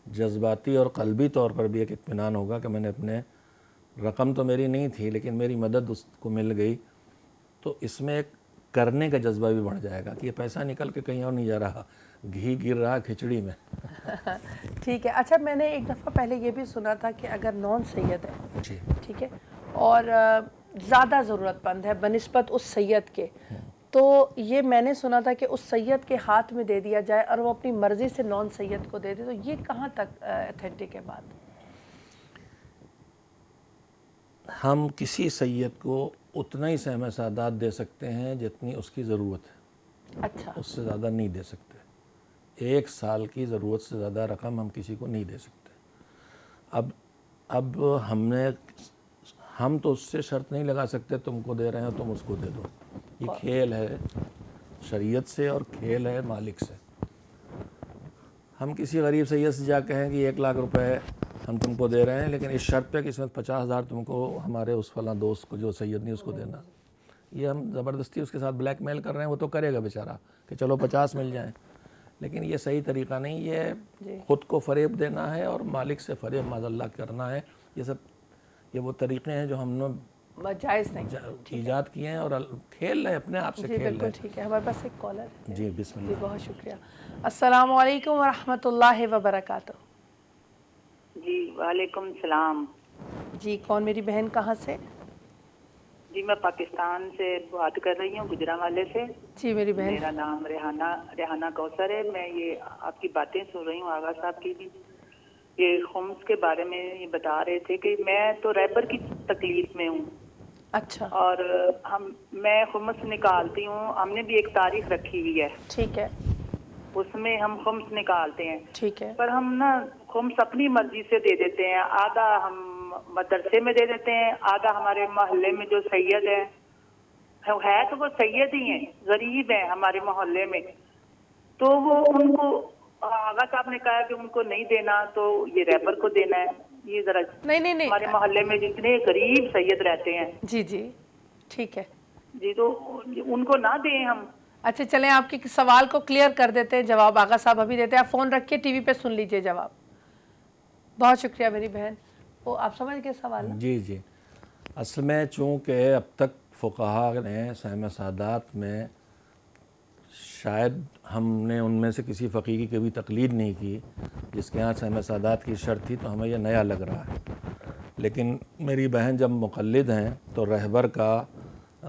جذباتی اور قلبی طور پر بھی ایک اطمینان ہوگا کہ میں نے اپنے، رقم تو میری نہیں تھی لیکن میری مدد اس کو مل گئی، تو اس میں ایک کرنے کا جذبہ بھی بڑھ جائے گا کہ یہ پیسہ نکل کے کہیں اور نہیں جا رہا، گھی گر رہا کھچڑی میں۔ ٹھیک ہے۔ اچھا میں نے ایک دفعہ پہلے یہ بھی سنا تھا کہ اگر نان سید ہے، جی، ٹھیک ہے، اور زیادہ ضرورت مند ہے بنسبت اس سید کے، تو یہ میں نے سنا تھا کہ اس سید کے ہاتھ میں دے دیا جائے اور وہ اپنی مرضی سے نان سید کو دے دے، تو یہ کہاں تک ایتھینٹک ہے بات؟ ہم کسی سید کو اتنا ہی سہم سادات دے سکتے ہیں جتنی اس کی ضرورت ہے، اچھا اس سے زیادہ نہیں دے سکتے۔ 1 سال کی ضرورت سے زیادہ رقم ہم کسی کو نہیں دے سکتے۔ اب ہم تو اس سے شرط نہیں لگا سکتے تم کو دے رہے ہیں تم اس کو دے دو، یہ کھیل ہے شریعت سے اور کھیل ہے مالک سے۔ ہم کسی غریب سید سے جا کہیں کہ 1 لاکھ روپے ہم تم کو دے رہے ہیں، لیکن اس شرط پہ کہ اس میں 50,000 تم کو ہمارے اس فلاں دوست کو جو سید نہیں اس کو دینا، یہ ہم زبردستی اس کے ساتھ بلیک میل کر رہے ہیں۔ وہ تو کرے گا بیچارہ کہ چلو 50 مل جائیں، لیکن یہ صحیح طریقہ نہیں، یہ خود کو فریب دینا ہے اور مالک سے فریب معاذ اللہ کرنا ہے۔ یہ وہ طریقے ہیں جو ہم نے جائز نہیں ایجاد کیے ہیں اور کھیل رہے اپنے آپ سے جی کھیل رہے بالکل ٹھیک ہے۔ ہمارے پاس ایک کالر ہے جی بسم جی، اللہ۔ بہت شکریہ۔ السلام علیکم ورحمۃ اللہ وبرکاتہ۔ جی وعلیکم السلام۔ جی کون میری بہن کہاں سے؟ جی میں پاکستان سے بات کر رہی ہوں، گجرانوالے سے۔ جی میری بہن، میرا نام ریحانہ کوثر ہے۔ میں یہ آپ کی باتیں سن رہی ہوں، آغا صاحب کی بھی یہ خمس کے بارے میں یہ بتا رہے تھے کہ میں تو رہبر کی تکلیف میں ہوں اچھا اور میں خمس نکالتی ہوں۔ ہم نے بھی ایک تاریخ رکھی ہوئی ہے، ٹھیک ہے اس میں ہم خمس نکالتے ہیں، ٹھیک ہے پر ہم نا خمس اپنی مرضی سے دے دیتے ہیں۔ آدھا ہم مدرسے میں دے دیتے ہیں، آدھا ہمارے محلے میں جو سید ہے تو وہ سید ہی ہیں، غریب ہیں ہمارے محلے میں، تو وہ ان کو آغا صاحب نے کہا کہ ان کو نہیں دینا تو یہ رہبر کو دینا ہے۔ یہ ذرا نہیں ہمارے محلے میں جتنے غریب سید رہتے ہیں جی جی ٹھیک ہے۔ جی تو ان کو نہ دیں ہم۔ اچھا چلیں آپ کے سوال کو کلیئر کر دیتے ہیں، جواب آغا صاحب ابھی دیتے ہیں، آپ فون رکھ کے ٹی وی پہ سن لیجئے جواب۔ بہت شکریہ میری بہن۔ وہ آپ سمجھ گئے سوال نا؟ جی اصل میں چونکہ اب تک فقہا نے سہم سادات میں شاید ہم نے ان میں سے کسی فقیہ کی کبھی تقلید نہیں کی جس کے ہاں سہم سادات کی شرط تھی، تو ہمیں یہ نیا لگ رہا ہے۔ لیکن میری بہن جب مقلد ہیں تو رہبر کا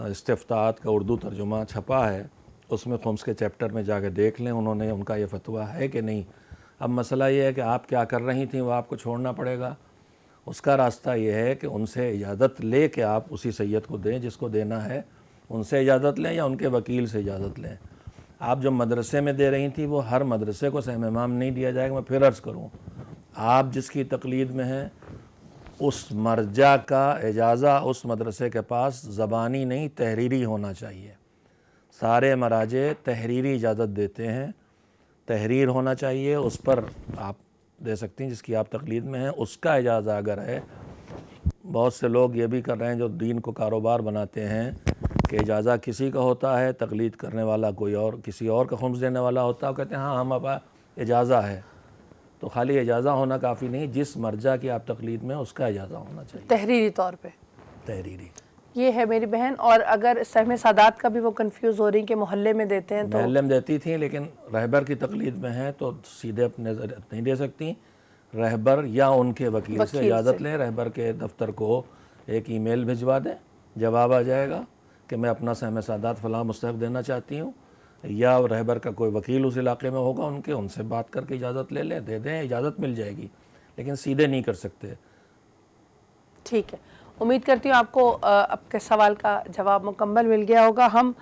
استفتاءات کا اردو ترجمہ چھپا ہے، اس میں خمس کے چیپٹر میں جا کے دیکھ لیں، انہوں نے ان کا یہ فتویٰ ہے کہ نہیں۔ اب مسئلہ یہ ہے کہ آپ کیا کر رہی تھیں وہ آپ کو چھوڑنا پڑے گا۔ اس کا راستہ یہ ہے کہ ان سے اجازت لے کے آپ اسی سید کو دیں جس کو دینا ہے، ان سے اجازت لیں یا ان کے وکیل سے اجازت لیں۔ آپ جو مدرسے میں دے رہی تھی وہ ہر مدرسے کو سہم امام نہیں دیا جائے گا۔ میں پھر عرض کروں، آپ جس کی تقلید میں ہیں اس مرجع کا اجازہ اس مدرسے کے پاس زبانی نہیں تحریری ہونا چاہیے۔ سارے مراجع تحریری اجازت دیتے ہیں، تحریر ہونا چاہیے، اس پر آپ دے سکتی ہیں جس کی آپ تقلید میں ہیں، اس کا اجازہ اگر ہے۔ بہت سے لوگ یہ بھی کر رہے ہیں جو دین کو کاروبار بناتے ہیں کہ اجازہ کسی کا ہوتا ہے، تقلید کرنے والا کوئی اور کسی اور کا خمس دینے والا ہوتا ہے، وہ کہتے ہیں ہاں ہم اب اجازہ ہے۔ تو خالی اجازہ ہونا کافی نہیں، جس مرجع کی آپ تقلید میں اس کا اجازہ ہونا چاہیے تحریری طور پہ۔ تحریری۔ یہ ہے میری بہن۔ اور اگر سہم سادات کا بھی وہ کنفیوز ہو رہی ہیں کہ محلے میں دیتے ہیں تو محلے میں دیتی تھیں، لیکن رہبر کی تقلید میں ہیں تو سیدھے اپنے نہیں دے سکتی، رہبر یا ان کے وکیل سے اجازت لیں۔ رہبر کے دفتر کو ایک ای میل بھجوا دیں، جواب آ جائے گا کہ میں اپنا سہم سادات فلاں مستحق دینا چاہتی ہوں، یا رہبر کا کوئی وکیل اس علاقے میں ہوگا ان سے بات کر کے اجازت لے لیں، دے دیں، اجازت مل جائے گی، لیکن سیدھے نہیں کر سکتے۔ ٹھیک ہے، امید کرتی ہوں آپ کو آپ کے سوال کا جواب مکمل مل گیا ہوگا۔ ہم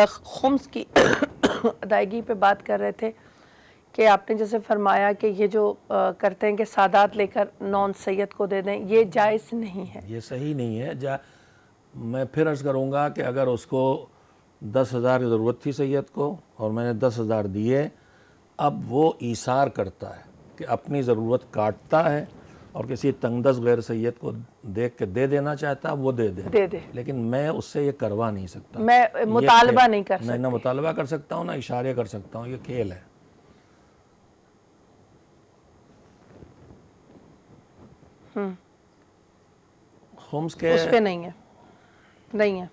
خمس کی ادائیگی پہ بات کر رہے تھے کہ آپ نے جیسے فرمایا کہ یہ جو کرتے ہیں کہ سادات لے کر نان سید کو دے دیں، یہ جائز نہیں ہے، یہ صحیح نہیں ہے۔ میں پھر عرض کروں گا کہ اگر اس کو 10,000 کی ضرورت تھی سید کو اور میں نے 10,000 دیے، اب وہ ایثار کرتا ہے کہ اپنی ضرورت کاٹتا ہے اور کسی تنگ دست غیر سید کو دیکھ کے دے دینا چاہتا ہے، وہ دے دے، لیکن میں اس سے یہ کروا نہیں سکتا، میں مطالبہ نہیں کر سکتا، نہ مطالبہ کر سکتا ہوں نہ اشارے کر سکتا ہوں، یہ کھیل ہے۔ خمس کے اس پہ نہیں ہے۔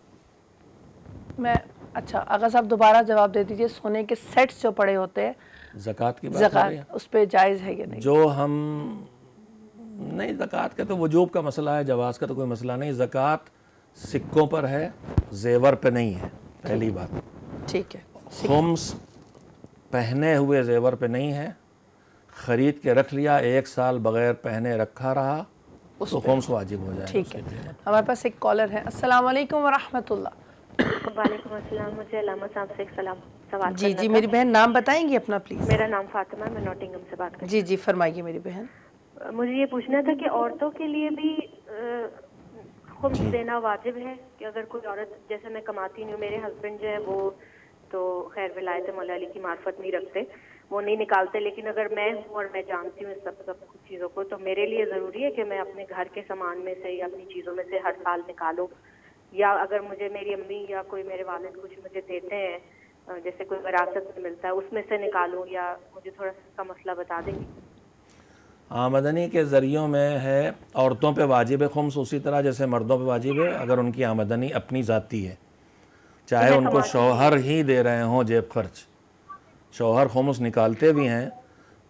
میں اچھا آغا صاحب دوبارہ جواب دے دیجئے، سونے کے سیٹس جو پڑے ہوتے ہیں زکوٰۃ کی بات کر رہے ہیں، اس پہ جائز ہے یا نہیں؟ جو ہم نہیں، زکوٰۃ کا تو وجوب کا مسئلہ ہے، جواز کا تو کوئی مسئلہ نہیں۔ زکوٰۃ سکوں پر ہے، زیور پہ نہیں ہے، پہلی بات۔ ٹھیک ہے، خمس پہنے ہوئے زیور پہ نہیں ہے، خرید کے رکھ لیا، 1 سال بغیر پہنے رکھا رہا تو خمس واجب ہو جائے۔ ٹھیک ہے، ہمارے پاس ایک کالر ہے۔ السلام علیکم ورحمۃ اللہ۔ وعلیکم السلام، مجھے علامہ صاحب سے ایک سلام۔ سوال جی کرنا جی تھا۔ میری بہن نام بتائیں گی اپنا پلیز؟ میرا نام فاطمہ ہے، میں نوٹنگھم سے بات کر رہی جی جی فرمائیے میری بہن۔ ہوں۔ مجھے یہ پوچھنا تھا کہ عورتوں کے لیے بھی خمس دینا واجب ہے کہ اگر کوئی عورت، جیسے میں کماتی نہیں ہوں، میرے ہسبینڈ جو ہے وہ تو خیر ولایت مولا علی کی معرفت نہیں رکھتے، وہ نہیں نکالتے، لیکن اگر میں ہوں اور میں جانتی ہوں سب کچھ چیزوں کو، تو میرے لیے ضروری ہے کہ میں اپنے گھر کے سامان میں سے یا اپنی چیزوں میں سے ہر سال نکالوں، یا اگر مجھے میری امی یا کوئی میرے والد کچھ مجھے دیتے ہیں جیسے کوئی وراثت میں ملتا ہے اس میں سے نکالوں، یا مجھے تھوڑا سا اس کا مسئلہ بتا دیں گی؟ آمدنی کے ذریعوں میں ہے، عورتوں پہ واجب ہے خمس اسی طرح جیسے مردوں پہ واجب ہے، اگر ان کی آمدنی اپنی ذاتی ہے، چاہے میں ان کو کماتی شوہر ہی دے رہے ہوں جیب خرچ۔ شوہر خمس نکالتے بھی ہیں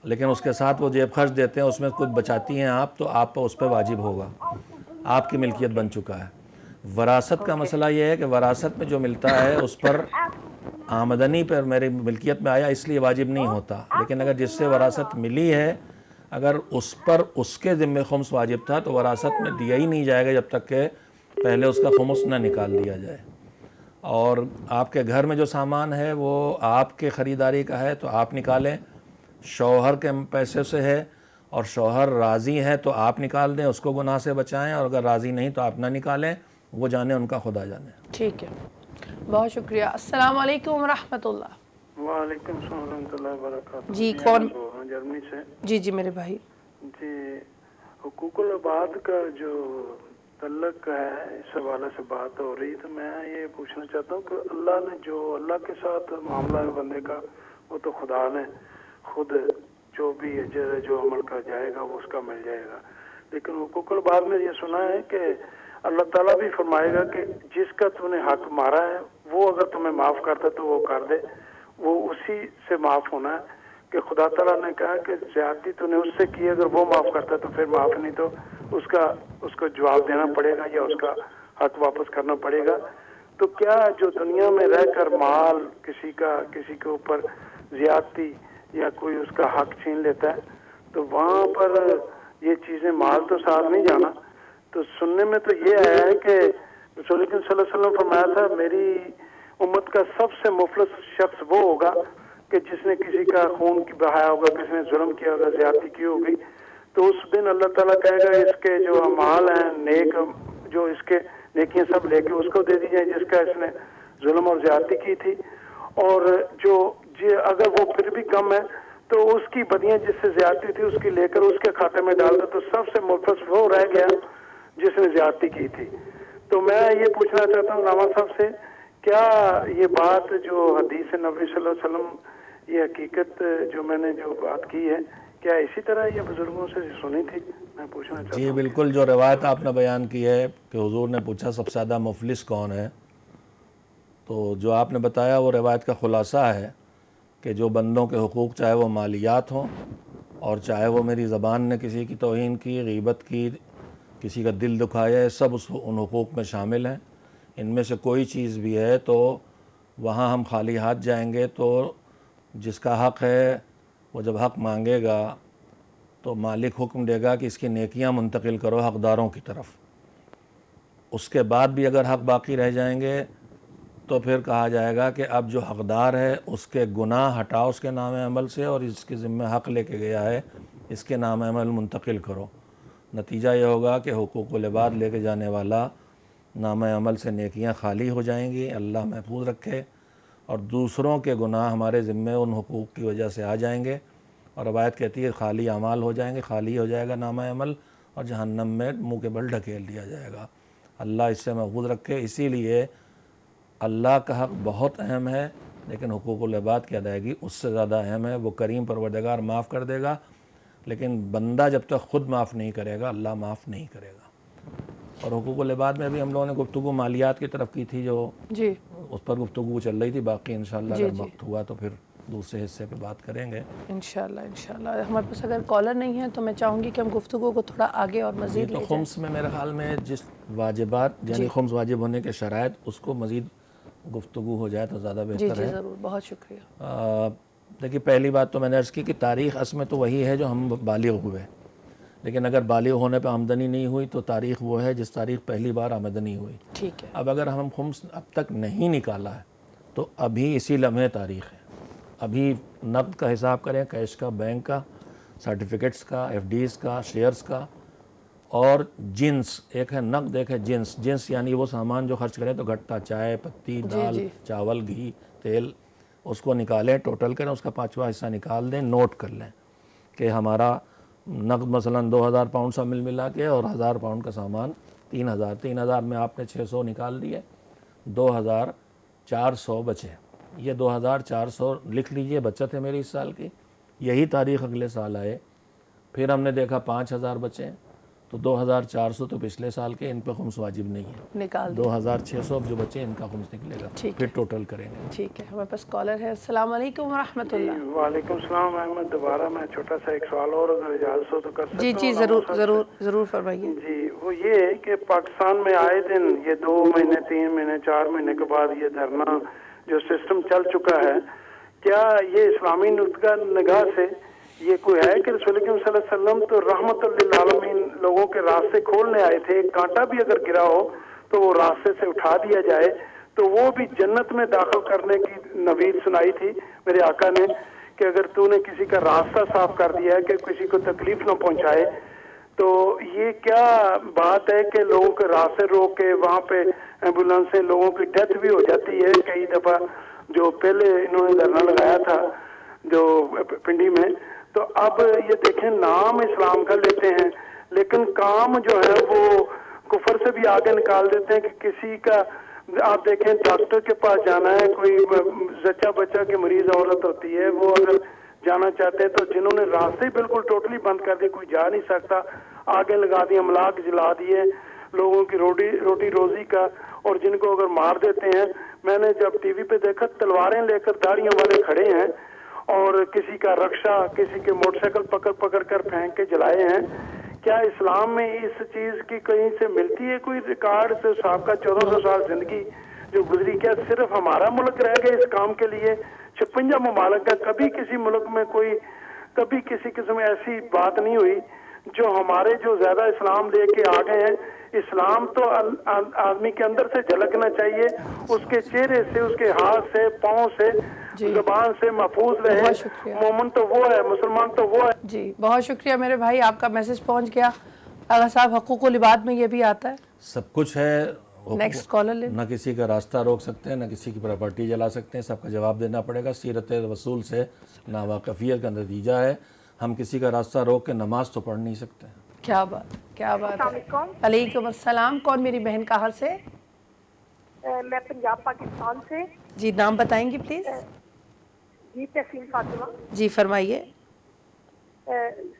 لیکن اس کے ساتھ وہ جیب خرچ دیتے ہیں، اس میں کچھ بچاتی ہیں آپ، تو آپ پر اس پہ واجب ہوگا، آپ کی ملکیت بن چکا ہے۔ وراثت کا مسئلہ یہ ہے کہ وراثت میں جو ملتا ہے اس پر آمدنی پر میری ملکیت میں آیا اس لیے واجب نہیں ہوتا، لیکن اگر جس سے وراثت ملی ہے اگر اس پر اس کے ذمہ خمس واجب تھا تو وراثت میں دیا ہی نہیں جائے گا جب تک کہ پہلے اس کا خمس نہ نکال دیا جائے۔ اور آپ کے گھر میں جو سامان ہے وہ آپ کے خریداری کا ہے تو آپ نکالیں، شوہر کے پیسے سے ہے اور شوہر راضی ہے تو آپ نکال دیں، اس کو گناہ سے بچائیں، اور اگر راضی نہیں تو آپ نہ نکالیں، وہ جانے ان کا خدا جانے۔ ٹھیک ہے، بہت شکریہ۔ السلام علیکم ورحمۃ اللہ۔ وعلیکم السلام ورحمۃ اللہ وبرکاتہ۔ جی میں کون؟ بول رہا ہوں جرمنی سے۔ جی جی میرے بھائی۔ جی حقوق العباد کا جو تعلق ہے اس حوالے سے بات ہو رہی، تو میں یہ پوچھنا چاہتا ہوں کہ اللہ نے جو اللہ کے ساتھ معاملہ ہے بندے کا، وہ تو خدا نے خود جو بھی اجر جو عمل کر جائے گا وہ اس کا مل جائے گا، لیکن حقوق العباد میں یہ سنا ہے کہ اللہ تعالیٰ بھی فرمائے گا کہ جس کا تم نے حق مارا ہے وہ اگر تمہیں معاف کرتا تو وہ کر دے، وہ اسی سے معاف ہونا ہے، کہ خدا تعالیٰ نے کہا کہ زیادتی تو نے اس سے کی، اگر وہ معاف کرتا تو پھر معاف نہیں تو اس کو جواب دینا پڑے گا یا اس کا حق واپس کرنا پڑے گا۔ تو کیا جو دنیا میں رہ کر مال کسی کے اوپر زیادتی یا کوئی اس کا حق چھین لیتا ہے تو وہاں پر یہ چیزیں مال تو ساتھ نہیں جانا؟ تو سننے میں تو یہ آیا ہے کہ رسول اکرم صلی اللہ علیہ وسلم فرمایا تھا میری امت کا سب سے مفلس شخص وہ ہوگا کہ جس نے کسی کا خون بہایا ہوگا، کسی نے ظلم کیا ہوگا، زیادتی کی ہوگی، تو اس دن اللہ تعالیٰ کہے گا اس کے جو اعمال ہیں نیک، جو اس کے نیکیاں سب لے کے اس کو دے دی جائیں جس کا اس نے ظلم اور زیادتی کی تھی، اور اگر وہ پھر بھی کم ہے تو اس کی بدیاں جس سے زیادتی تھی اس کی لے کر اس کے کھاتے میں ڈال دو، تو سب سے مفلس وہ رہ گیا جس نے زیادتی کی تھی۔ تو میں یہ پوچھنا چاہتا ہوں علامہ صاحب سے، کیا یہ بات جو حدیث نبوی صلی اللہ علیہ وسلم، یہ حقیقت جو میں نے جو بات کی ہے، کیا اسی طرح یہ بزرگوں سے سنی تھی؟ میں پوچھنا چاہتا جی ہوں۔ بالکل، جو روایت آپ نے بیان کی ہے کہ حضور نے پوچھا سب سے زیادہ مفلس کون ہے، تو جو آپ نے بتایا وہ روایت کا خلاصہ ہے کہ جو بندوں کے حقوق، چاہے وہ مالیات ہوں اور چاہے وہ میری زبان نے کسی کی توہین کی، غیبت کی، کسی کا دل دکھایا، سب ان حقوق میں شامل ہیں۔ ان میں سے کوئی چیز بھی ہے تو وہاں ہم خالی ہاتھ جائیں گے تو جس کا حق ہے وہ جب حق مانگے گا تو مالک حکم دے گا کہ اس کی نیکیاں منتقل کرو حقداروں کی طرف۔ اس کے بعد بھی اگر حق باقی رہ جائیں گے تو پھر کہا جائے گا کہ اب جو حقدار ہے اس کے گناہ ہٹاؤ اس کے نام عمل سے، اور اس کے ذمہ حق لے کے گیا ہے اس کے نام عمل منتقل کرو۔ نتیجہ یہ ہوگا کہ حقوق العباد لے کے جانے والا نام عمل سے نیکیاں خالی ہو جائیں گی، اللہ محفوظ رکھے، اور دوسروں کے گناہ ہمارے ذمے ان حقوق کی وجہ سے آ جائیں گے، اور روایت کہتی ہے خالی اعمال ہو جائیں گے، خالی ہو جائے گا نامہ عمل، اور جہنم میں منہ کے بل ڈھکیل دیا جائے گا۔ اللہ اس سے محفوظ رکھے۔ اسی لیے اللہ کا حق بہت اہم ہے، لیکن حقوق العباد کی ادائیگی اس سے زیادہ اہم ہے۔ وہ کریم پروردگار معاف کر دے گا، لیکن بندہ جب تک خود معاف نہیں کرے گا اللہ معاف نہیں کرے گا۔ اور حقوق العباد میں بھی ہم لوگوں نے گفتگو مالیات کی طرف کی تھی، جو جی اس پر گفتگو چل رہی تھی، باقی انشاءاللہ جی اگر جی وقت ہوا تو پھر دوسرے حصے پہ بات کریں گے۔ انشاءاللہ ہمارے پاس اگر کالر نہیں ہے تو میں چاہوں گی کہ ہم گفتگو کو تھوڑا آگے اور جی مزید تو لے جائیں۔ خمس میں میرے خیال میں جس واجبات یعنی خمس واجب ہونے کے شرائط، اس کو مزید گفتگو ہو جائے تو زیادہ جی بہتر جی ہے۔ ضرور، بہت شکریہ۔ دیکھیے پہلی بات تو میں نے عرض کی کہ تاریخ اصل میں تو وہی ہے جو ہم بالغ ہوئے، لیکن اگر بالغ ہونے پہ آمدنی نہیں ہوئی تو تاریخ وہ ہے جس تاریخ پہلی بار آمدنی ہوئی۔ ٹھیک ہے، اب اگر ہم خمس اب تک نہیں نکالا ہے تو ابھی اسی لمحے تاریخ ہے. ابھی نقد کا حساب کریں، کیش کا، بینک کا، سرٹیفکیٹس کا، ایف ڈیز کا، شیئرز کا، اور جنس. ایک ہے نقد، ایک ہے جنس. جنس یعنی وہ سامان جو خرچ کریں تو گھٹا، چائے پتی، دال، چاول، گھی، تیل، اس کو نکالیں، ٹوٹل کریں، اس کا 5واں حصہ نکال دیں، نوٹ کر لیں کہ ہمارا نقد مثلاً 2000 پاؤنڈ سب ملا کے، اور 1000 پاؤنڈ کا سامان 3000 میں آپ نے 600 نکال دیے، 2400 بچے. یہ 2400 لکھ لیجئے بچت ہے میری اس سال کی. یہی تاریخ اگلے سال آئے، پھر ہم نے دیکھا 5000 بچے ہیں، تو 2400 تو پچھلے سال کے، ان پہ خمس واجب نہیں ہے. نکال 2600 جو بچے ان کا خمس نکلے گا. پھر ٹوٹل کریں گے. ٹھیک ہے. ہمارے پاس کالر ہے. السلام علیکم ورحمۃ اللہ. وعلیکم السلام احمد. دوبارہ میں چھوٹا سا ایک سوال اور اگر اجازت ہو تو کر سکتا ہوں؟ جی ضرور فرمائیے. جی وہ یہ ہے کہ پاکستان میں آئے دن یہ 2 مہینے 3 مہینے 4 مہینے کے بعد یہ دھرنا جو سسٹم چل چکا ہے، کیا یہ اسلامی نگاہ سے یہ کوئی ہے کہ رسول اکرم صلی اللہ علیہ وسلم تو رحمت للعالمین لوگوں کے راستے کھولنے آئے تھے، ایک کانٹا بھی اگر گرا ہو تو وہ راستے سے اٹھا دیا جائے، تو وہ بھی جنت میں داخل کرنے کی نوید سنائی تھی میرے آقا نے کہ اگر تو نے کسی کا راستہ صاف کر دیا ہے کہ کسی کو تکلیف نہ پہنچائے. تو یہ کیا بات ہے کہ لوگوں کے راستے روک کے وہاں پہ ایمبولینس سے لوگوں کی ڈیتھ بھی ہو جاتی ہے کئی دفعہ، جو پہلے انہوں نے دھرنا لگایا تھا جو پنڈی میں. تو اب یہ دیکھیں نام اسلام کا لیتے ہیں لیکن کام جو ہے وہ کفر سے بھی آگے نکال دیتے ہیں کہ کسی کا آپ دیکھیں ڈاکٹر کے پاس جانا ہے، کوئی زچہ بچہ کی مریض عورت ہوتی ہے، وہ اگر جانا چاہتے ہیں تو جنہوں نے راستے بالکل ٹوٹلی بند کر دیے، کوئی جا نہیں سکتا، آگے لگا دیے، املاک جلا دیے لوگوں کی روٹی روزی کا، اور جن کو اگر مار دیتے ہیں. میں نے جب ٹی وی پہ دیکھا تلواریں لے کر داڑیوں والے کھڑے ہیں اور کسی کا رکشہ، کسی کے موٹر سائیکل پکڑ کر پھینک کے جلائے ہیں. کیا اسلام میں اس چیز کی کہیں سے ملتی ہے کوئی ریکارڈ سے؟ صاحب کا 1400 سال زندگی جو گزری، کیا صرف ہمارا ملک رہ گیا اس کام کے لیے؟ 56 ممالک کا کبھی کسی ملک میں کوئی کبھی کسی قسم ایسی بات نہیں ہوئی جو ہمارے جو زیادہ اسلام لے کے آ گئے ہیں. اسلام تو آدمی کے اندر سے جھلکنا چاہیے، اس کے چہرے سے، اس کے ہاتھ سے، پاؤں سے، زبان سے محفوظ رہے. بہت شکریہ. مومن تو وہ ہے، مسلمان تو وہ ہے. جی بہت شکریہ میرے بھائی، آپ کا میسج پہنچ گیا. آغا صاحب حقوق العباد میں یہ بھی آتا ہے، سب کچھ ہے. نیکسٹ کالر لیں. نہ کسی کا راستہ روک سکتے ہیں، نہ کسی کی پراپرٹی جلا سکتے ہیں، سب کا جواب دینا پڑے گا. سیرت رسول سے ناواقفیت کا نتیجہ ہے. ہم کسی کا راستہ روک کے نماز تو پڑھ نہیں سکتے. کیا بات ہے. علیکم السلام. کون میری بہن کہاں سے؟ میں پنجاب پاکستان سے. جی نام بتائیں گی پلیز؟ جی تحسین فاطمہ. جی فرمائیے.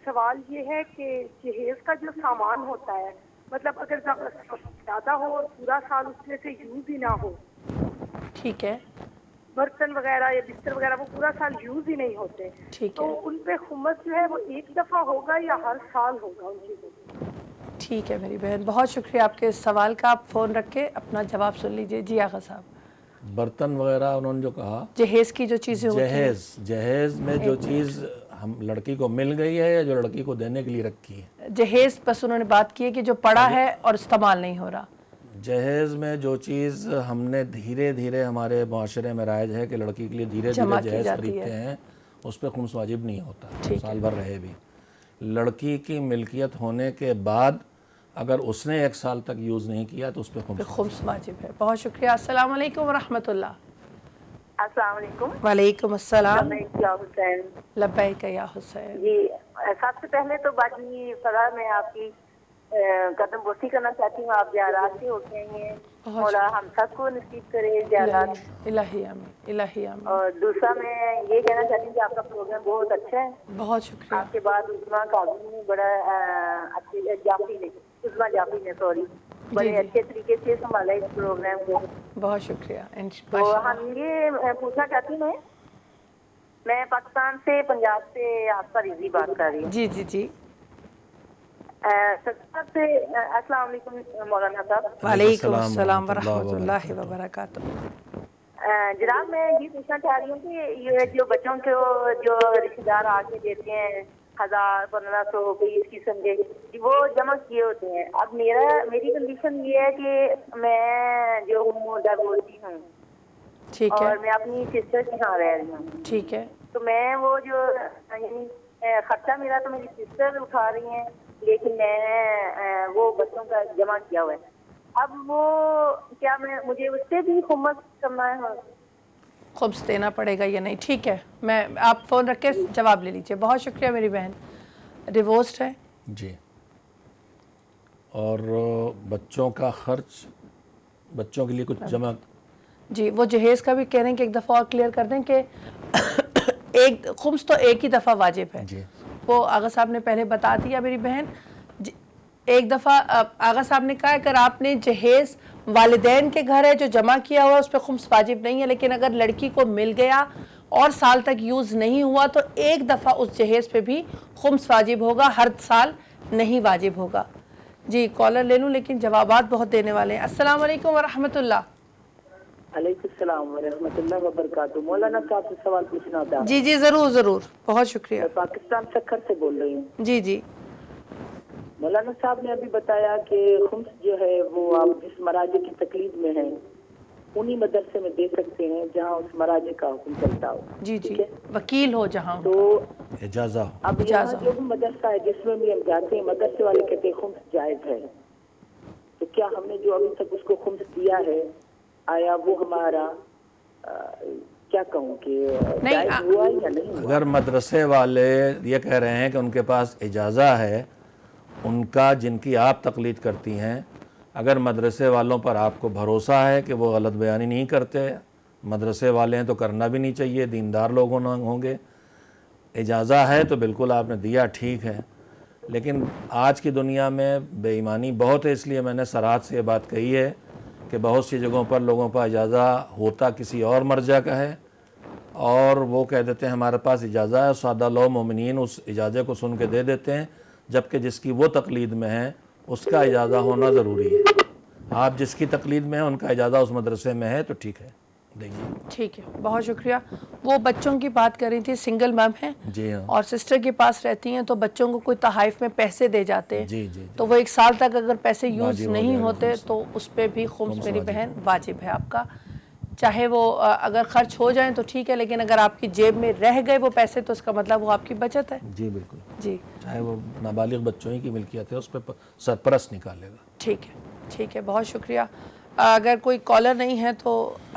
سوال یہ ہے کہ جہیز کا جو سامان ہوتا ہے، مطلب اگر زیادہ ہو اور پورا سال اس میں سے یوز ہی نہ ہو، ٹھیک ہے، برتن وغیرہ یا بستر وغیرہ وہ پورا سال یوز ہی نہیں ہوتے، ٹھیک ہے، تو ان پہ خمس جو ہے وہ ایک دفعہ ہوگا یا ہر سال ہوگا ان چیزوں؟ ٹھیک ہے میری بہن، بہت شکریہ آپ کے اس سوال کا. آپ فون رکھ کے اپنا جواب سن لیجئے. جی آغا صاحب. برتن وغیرہ انہوں نے جو کہا، جہیز کی جو چیزیں ہوتی ہیں، جہیز میں جو چیز ہم لڑکی کو مل گئی ہے یا جو لڑکی کو دینے کے لیے رکھی ہے؟ جہیز بس انہوں نے بات کی ہے کہ جو پڑا ہے اور استعمال نہیں ہو رہا. جہیز میں جو چیز ہم نے دھیرے دھیرے ہمارے معاشرے میں رائج ہے کہ لڑکی کے لیے دھیرے دھیرے جہیز خریدتے ہیں، اس پہ خمس واجب نہیں ہوتا سال بھر رہے بھی. لڑکی کی ملکیت ہونے کے بعد اگر اس نے 1 سال تک یوز نہیں کیا تو اس پہ خمس واجب ہے. بہت شکریہ. السلام علیکم ورحمۃ اللہ. السلام علیکم. وعلیکم السلام. حسین. لبیک یا حسین. جی سب سے پہلے تو باجی فضا میں آپ کی قدم بوسی کرنا چاہتی ہوں. آپ زیارات سے ہوتے ہیں، مولا ہم سب کو نصیب کرے زیارات. الہی آمین، الہی آمین. اور دوسرا میں یہ کہنا چاہتی ہوں کہ آپ کا پروگرام بہت اچھا ہے. بہت شکریہ. آپ کے بعد عثمان قاضی نے بڑا اچھے عثمان جعفری نے بڑے اچھے طریقے سے سنبھالا اس پروگرام کو. بہت شکریہ. تو ہم یہ پوچھنا چاہتی ہوں، میں پاکستان سے پنجاب سے آپ کا رضی بات کر رہی ہوں. جی جی جی. سے السلام علیکم مولانا صاحب. وعلیکم السلام ورحمۃ اللہ وبرکاتہ. جناب میں یہ پوچھنا چاہ رہی ہوں کہ یہ جو بچوں کو جو رشتے دار آ کے دیتے ہیں 1000 1500 20 قسم کے وہ جمع کیے ہوتے ہیں. اب میری کنڈیشن یہ ہے کہ میں جو ہوں ڈائیورسی ہوں، ٹھیک ہے اور میں اپنی سسٹر کے یہاں رہ رہی ہوں. ٹھیک ہے تو میں وہ جو یعنی خرچہ میرا تو میری سسٹر اٹھا رہی ہیں، لیکن میں وہ بچوں کا جمع کیا ہوا ہے. اب وہ کیا مجھے اس سے بھی خمس کرنا ہے؟ خبز دینا پڑے گا یا نہیں؟ ٹھیک ہے، میں آپ فون رکھ کے جواب لے لیجیے. بہت شکریہ میری بہن. ڈیورسڈ ہے؟ جی. اور بچوں کا خرچ، بچوں کے لیے کچھ جمع؟ جی وہ جہیز کا بھی کہہ رہے ہیں کہ ایک دفعہ اور کلیئر کر دیں کہ ایک خمس تو ایک ہی دفعہ واجب ہے. جی وہ آغا صاحب نے پہلے بتا دیا میری بہن. ایک دفعہ آغا صاحب نے کہا اگر آپ نے جہیز والدین کے گھر ہے جو جمع کیا ہوا اس پہ خمس واجب نہیں ہے، لیکن اگر لڑکی کو مل گیا اور سال تک یوز نہیں ہوا تو ایک دفعہ اس جہیز پہ بھی خمس واجب ہوگا، ہر سال نہیں واجب ہوگا. جی کالر لے لوں لیکن جوابات بہت دینے والے ہیں. السلام علیکم ورحمۃ اللہ. علیکم السلام ورحمۃ اللہ وبرکاتہ. مولانا صاحب سے سوال پوچھنا تھا. جی جی ضرور ضرور، بہت شکریہ. میں پاکستان سکھر سے بول رہی ہوں. جی جی مولانا صاحب نے ابھی بتایا کہ خمس جو ہے وہ آپ جس مراجع کی تقلید میں ہیں انہی مدرسے میں دے سکتے ہیں جہاں اس مراجع کا حکم چلتا ہو. جی جی ٹھیک ہے؟ وکیل ہو جہاں. تو اجازہ. اب یہاں جو بھی مدرسہ ہے جس میں بھی ہم جاتے ہیں مدرسے والے کہتے ہیں خمس جائز ہے، تو کیا ہم نے جو ابھی تک اس کو خمس دیا ہے آیا وہ ہمارا کیا کہوں کہ جائز ہوا ہے یا نہیں ہوا؟ اگر مدرسے والے یہ کہہ رہے ہیں کہ ان کے پاس اجازہ ہے، ان کا جن کی آپ تقلید کرتی ہیں، اگر مدرسے والوں پر آپ کو بھروسہ ہے کہ وہ غلط بیانی نہیں کرتے، مدرسے والے ہیں تو کرنا بھی نہیں چاہیے، دیندار لوگ ہوں گے، اجازہ ہے تو بالکل آپ نے دیا ٹھیک ہے. لیکن آج کی دنیا میں بے ایمانی بہت ہے، اس لیے میں نے صراحت سے یہ بات کہی ہے کہ بہت سی جگہوں پر لوگوں کا اجازہ ہوتا کسی اور مرجع کا ہے اور وہ کہہ دیتے ہیں ہمارے پاس اجازہ ہے، سادہ لو مومنین اس اجازے کو سن کے دے دیتے ہیں، جبکہ جس کی وہ تقلید میں ہے اس کا اجازہ ہونا ضروری ہے. آپ جس کی تقلید میں ہیں ان کا اجازہ اس مدرسے میں ہے تو ٹھیک ہے دیجیے. ٹھیک ہے، بہت شکریہ. وہ بچوں کی بات کر رہی تھی، سنگل مم ہیں جی ہاں. اور سسٹر کے پاس رہتی ہیں تو بچوں کو کوئی تحائف میں پیسے دے جاتے ہیں. جی جی تو وہ ایک سال تک اگر پیسے یوز واجب ہو نہیں جائے گا ہوتے خمس. تو اس پہ بھی خمس میری واجب بہن واجب ہے آپ کا. چاہے وہ اگر خرچ ہو جائیں تو ٹھیک ہے، لیکن اگر آپ کی جیب میں رہ گئے وہ پیسے تو اس کا مطلب وہ آپ کی بچت ہے. جی بالکل. جی چاہے وہ نابالغ بچوں ہی کی ملکیت ہے اس پہ سرپرست نکالے گا. ٹھیک ہے ٹھیک ہے، بہت شکریہ. اگر کوئی کالر نہیں ہے تو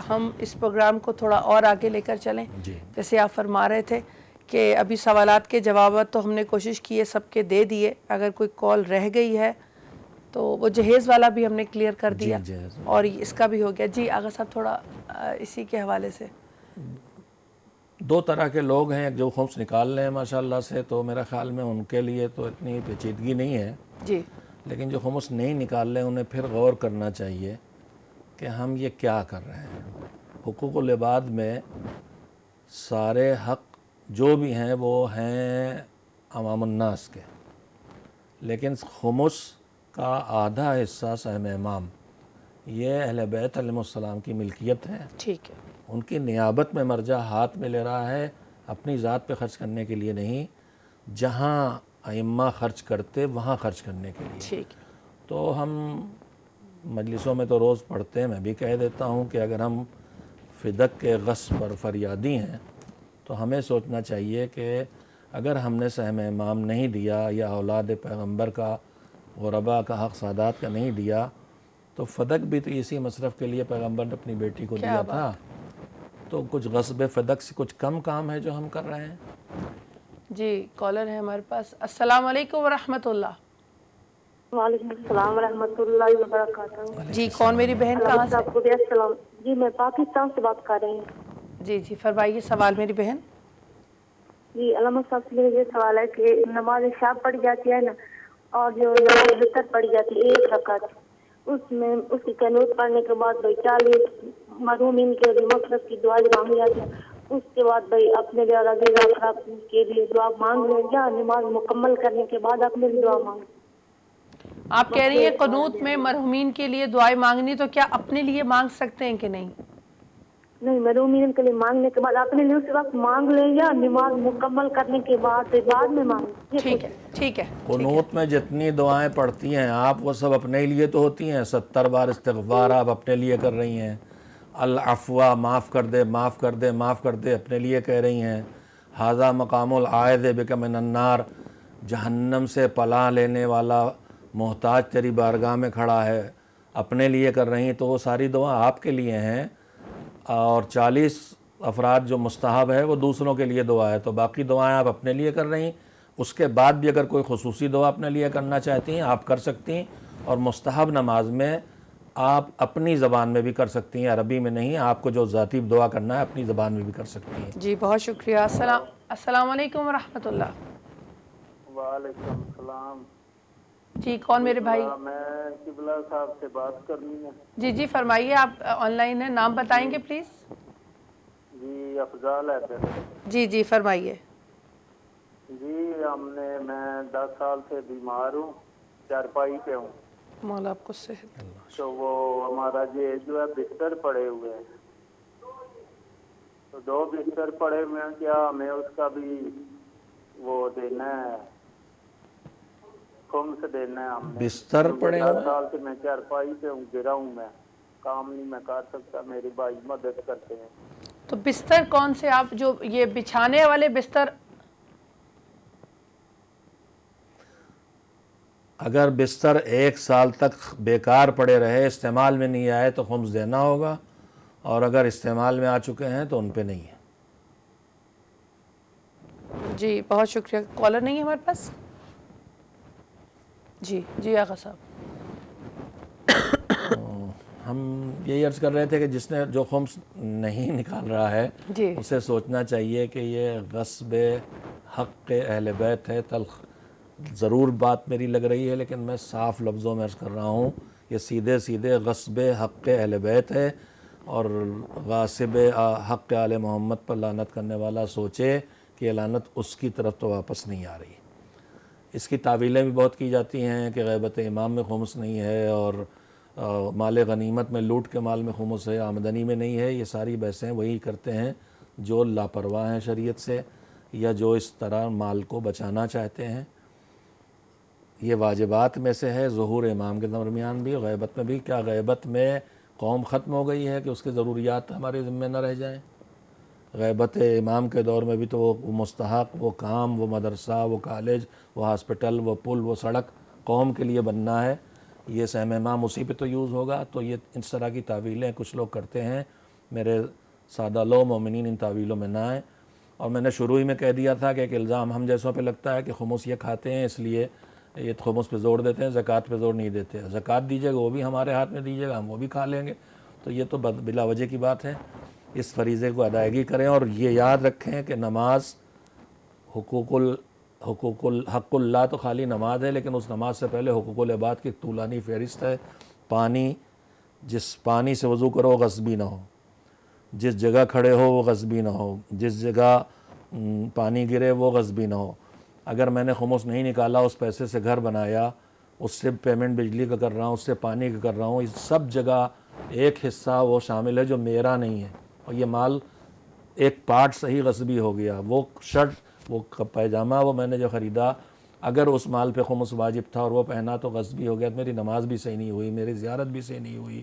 ہم اس پروگرام کو تھوڑا اور آگے لے کر چلیں. جی جیسے آپ فرما رہے تھے کہ ابھی سوالات کے جوابات تو ہم نے کوشش کی ہے سب کے دے دیے. اگر کوئی کال رہ گئی ہے تو وہ جہیز والا بھی ہم نے کلیئر کر دیا جہیز. اور اس کا بھی ہو گیا. جی آغا صاحب تھوڑا اسی کے حوالے سے. دو طرح کے لوگ ہیں، جو خمس نکال لیں ماشاءاللہ سے تو میرا خیال میں ان کے لیے تو اتنی پیچیدگی نہیں ہے، جی لیکن جو خمس نہیں نکال لیں انہیں پھر غور کرنا چاہیے کہ ہم یہ کیا کر رہے ہیں. حقوق العباد میں سارے حق جو بھی ہیں وہ ہیں عوام الناس کے، لیکن خمس کا آدھا حصہ صاحب امام یہ اہل بیت علیہ السلام کی ملکیت ہے. ٹھیک ہے ان کی نیابت میں مرجع ہاتھ میں لے رہا ہے، اپنی ذات پہ خرچ کرنے کے لیے نہیں، جہاں ائمہ خرچ کرتے وہاں خرچ کرنے کے لیے. ٹھیک ہے تو ہم مجلسوں میں تو روز پڑھتے ہیں، میں بھی کہہ دیتا ہوں کہ اگر ہم فدق کے غصب پر فریادی ہیں تو ہمیں سوچنا چاہیے کہ اگر ہم نے سہم امام نہیں دیا یا اولاد پیغمبر کا غربا کا حق سادات کا نہیں دیا تو فدق بھی تو اسی مصرف کے لیے پیغمبر نے اپنی بیٹی کو دیا تھا. تو کچھ غصب فدق سے کچھ کم کام ہے جو ہم کر رہے ہیں. جی کالر ہے ہمارے پاس. السلام علیکم ورحمۃ اللہ. وعلیکم السلام ورحمۃ اللہ وبرکاتہ. جی کون میری بہن کہاں سے؟ آپ کو بھی السلام. جی میں پاکستان سے بات کر رہی ہوں. جی جی فرمائیے سوال میری بہن. جی علامہ صاحب سے میرا یہ سوال ہے کہ نماز شب پڑھی جاتی ہے نا اور جو نماز وتر پڑھی جاتی ہے ایک رکعت، اس میں اس کی قنوت پڑھنے کے بعد بھائی 40 مرحومین کے لیے مغفرت کی دعا مانگی جاتی ہے، اس کے بعد بھائی اپنے لیے رضا خراب کے لیے دعا مانگ لیں یا نماز مکمل کرنے کے بعد اپنے لیے دعا مانگ. آپ کہہ رہی ہیں قنوت میں مرحومین کے لیے دعائیں مانگنی، تو کیا اپنے لیے مانگ سکتے ہیں کہ نہیں؟ نہیں، مرحومین کے لیے مانگنے کے بعد اپنے لیے اس وقت مانگ لیں یا نماز مکمل کرنے کے بعد میں مانگ. ٹھیک ہے ٹھیک ہے. قنوت میں جتنی دعائیں پڑھتی ہیں آپ وہ سب اپنے لیے تو ہوتی ہیں. 70 بار استغفار آپ اپنے لیے کر رہی ہیں، العفو، معاف کر دے، معاف کر دے، معاف کر دے، اپنے لیے کہہ رہی ہیں۔ ھذا مقام العائذ بک من النار، جہنم سے پناہ لینے والا محتاج تیری بارگاہ میں کھڑا ہے، اپنے لیے کر رہی ہیں، تو وہ ساری دعا آپ کے لیے ہیں، اور 40 افراد جو مستحب ہے وہ دوسروں کے لیے دعا ہے، تو باقی دعائیں آپ اپنے لیے کر رہی ہیں۔ اس کے بعد بھی اگر کوئی خصوصی دعا اپنے لیے کرنا چاہتی ہیں آپ کر سکتی ہیں، اور مستحب نماز میں آپ اپنی زبان میں بھی کر سکتی ہیں، عربی میں نہیں، آپ کو جو ذاتی دعا کرنا ہے اپنی زبان میں بھی کر سکتی ہیں۔ جی بہت شکریہ۔ السلام علیکم ورحمۃ اللہ۔ وعلیکم السلام۔ جی کون میرے بھائی؟ میں قبلہ صاحب سے بات کرنی ہے۔ جی جی فرمائیے، آپ آن لائن ہیں، نام بتائیں گے پلیز؟ جی افضال ہے۔ جی جی فرمائیے۔ جی میں 10 سال سے بیمار ہوں، چارپائی پہ ہوں۔ مولا آپ کو صحت۔ تو وہ ہمارا یہ جو ہے بستر پڑے ہوئے ہیں، تو 2 بستر پڑے ہوئے ہیں، کیا ہمیں اس کا بھی وہ دینا ہے، خمس دینا ہے ہم نے؟ بستر پڑے ہوئے 10 سال سے میں چارپائی پہ ہوں، گرا ہوں، میں کام نہیں میں کر سکتا، میری بھائی مدد کرتے ہیں۔ تو بستر کون سے آپ جو یہ بچھانے والے بستر؟ اگر بستر 1 سال تک بیکار پڑے رہے، استعمال میں نہیں آئے تو خمس دینا ہوگا، اور اگر استعمال میں آ چکے ہیں تو ان پہ نہیں ہے۔ جی بہت شکریہ۔ کالر نہیں ہے ہمارے پاس؟ جی جی آغا صاحب۔ ہم یہی عرض کر رہے تھے کہ جس نے جو خمس نہیں نکال رہا ہے جی اسے سوچنا چاہیے کہ یہ غصب حق اہل بیت ہے۔ تلخ ضرور بات میری لگ رہی ہے، لیکن میں صاف لفظوں میں عرض کر رہا ہوں، یہ سیدھے سیدھے غصب حق اہل بیت ہے، اور غاصب حق آل محمد پر لعنت کرنے والا سوچے کہ یہ لعنت اس کی طرف تو واپس نہیں آ رہی۔ اس کی تعویلیں بھی بہت کی جاتی ہیں کہ غیبت امام میں خمس نہیں ہے، اور مال غنیمت میں لوٹ کے مال میں خمس ہے، آمدنی میں نہیں ہے۔ یہ ساری بحثیں وہی کرتے ہیں جو لاپرواہ ہیں شریعت سے، یا جو اس طرح مال کو بچانا چاہتے ہیں۔ یہ واجبات میں سے ہے، ظہور امام کے درمیان بھی، غیبت میں بھی۔ کیا غیبت میں قوم ختم ہو گئی ہے کہ اس کے ضروریات ہمارے ذمہ نہ رہ جائیں؟ غیبت امام کے دور میں بھی تو وہ مستحق، وہ کام، وہ مدرسہ، وہ کالج، وہ ہاسپٹل، وہ پل، وہ سڑک قوم کے لیے بننا ہے، یہ سہم امام اسی پہ تو یوز ہوگا۔ تو یہ اس طرح کی تعویلیں کچھ لوگ کرتے ہیں، میرے سادہ لو مومنین ان تعویلوں میں نہ آئیں۔ اور میں نے شروع ہی میں کہہ دیا تھا کہ ایک الزام ہم جیسوں پہ لگتا ہے کہ خمس یہ کھاتے ہیں اس لیے یہ خمس پہ زور دیتے ہیں، زکوٰۃ پہ زور نہیں دیتے۔ زکوٰۃ دیجیے گا وہ بھی ہمارے ہاتھ میں دیجیے گا، ہم وہ بھی کھا لیں گے، تو یہ تو بلا وجہ کی بات ہے۔ اس فریضے کو ادائیگی کریں، اور یہ یاد رکھیں کہ نماز حق اللہ تو خالی نماز ہے، لیکن اس نماز سے پہلے حقوق العباد کی طولانی فہرست ہے۔ پانی، جس پانی سے وضو کرو غصبی نہ ہو، جس جگہ کھڑے ہو وہ غصبی نہ ہو، جس جگہ پانی گرے وہ غصبی نہ ہو۔ اگر میں نے خمس نہیں نکالا، اس پیسے سے گھر بنایا، اس سے پیمنٹ بجلی کا کر رہا ہوں، اس سے پانی کا کر رہا ہوں، اس سب جگہ ایک حصہ وہ شامل ہے جو میرا نہیں ہے، اور یہ مال ایک پارٹ صحیح غصبی ہو گیا۔ وہ شرٹ، وہ پیجامہ وہ میں نے جو خریدا، اگر اس مال پہ خمس واجب تھا اور وہ پہنا تو غصبی ہو گیا، تو میری نماز بھی صحیح نہیں ہوئی، میری زیارت بھی صحیح نہیں ہوئی۔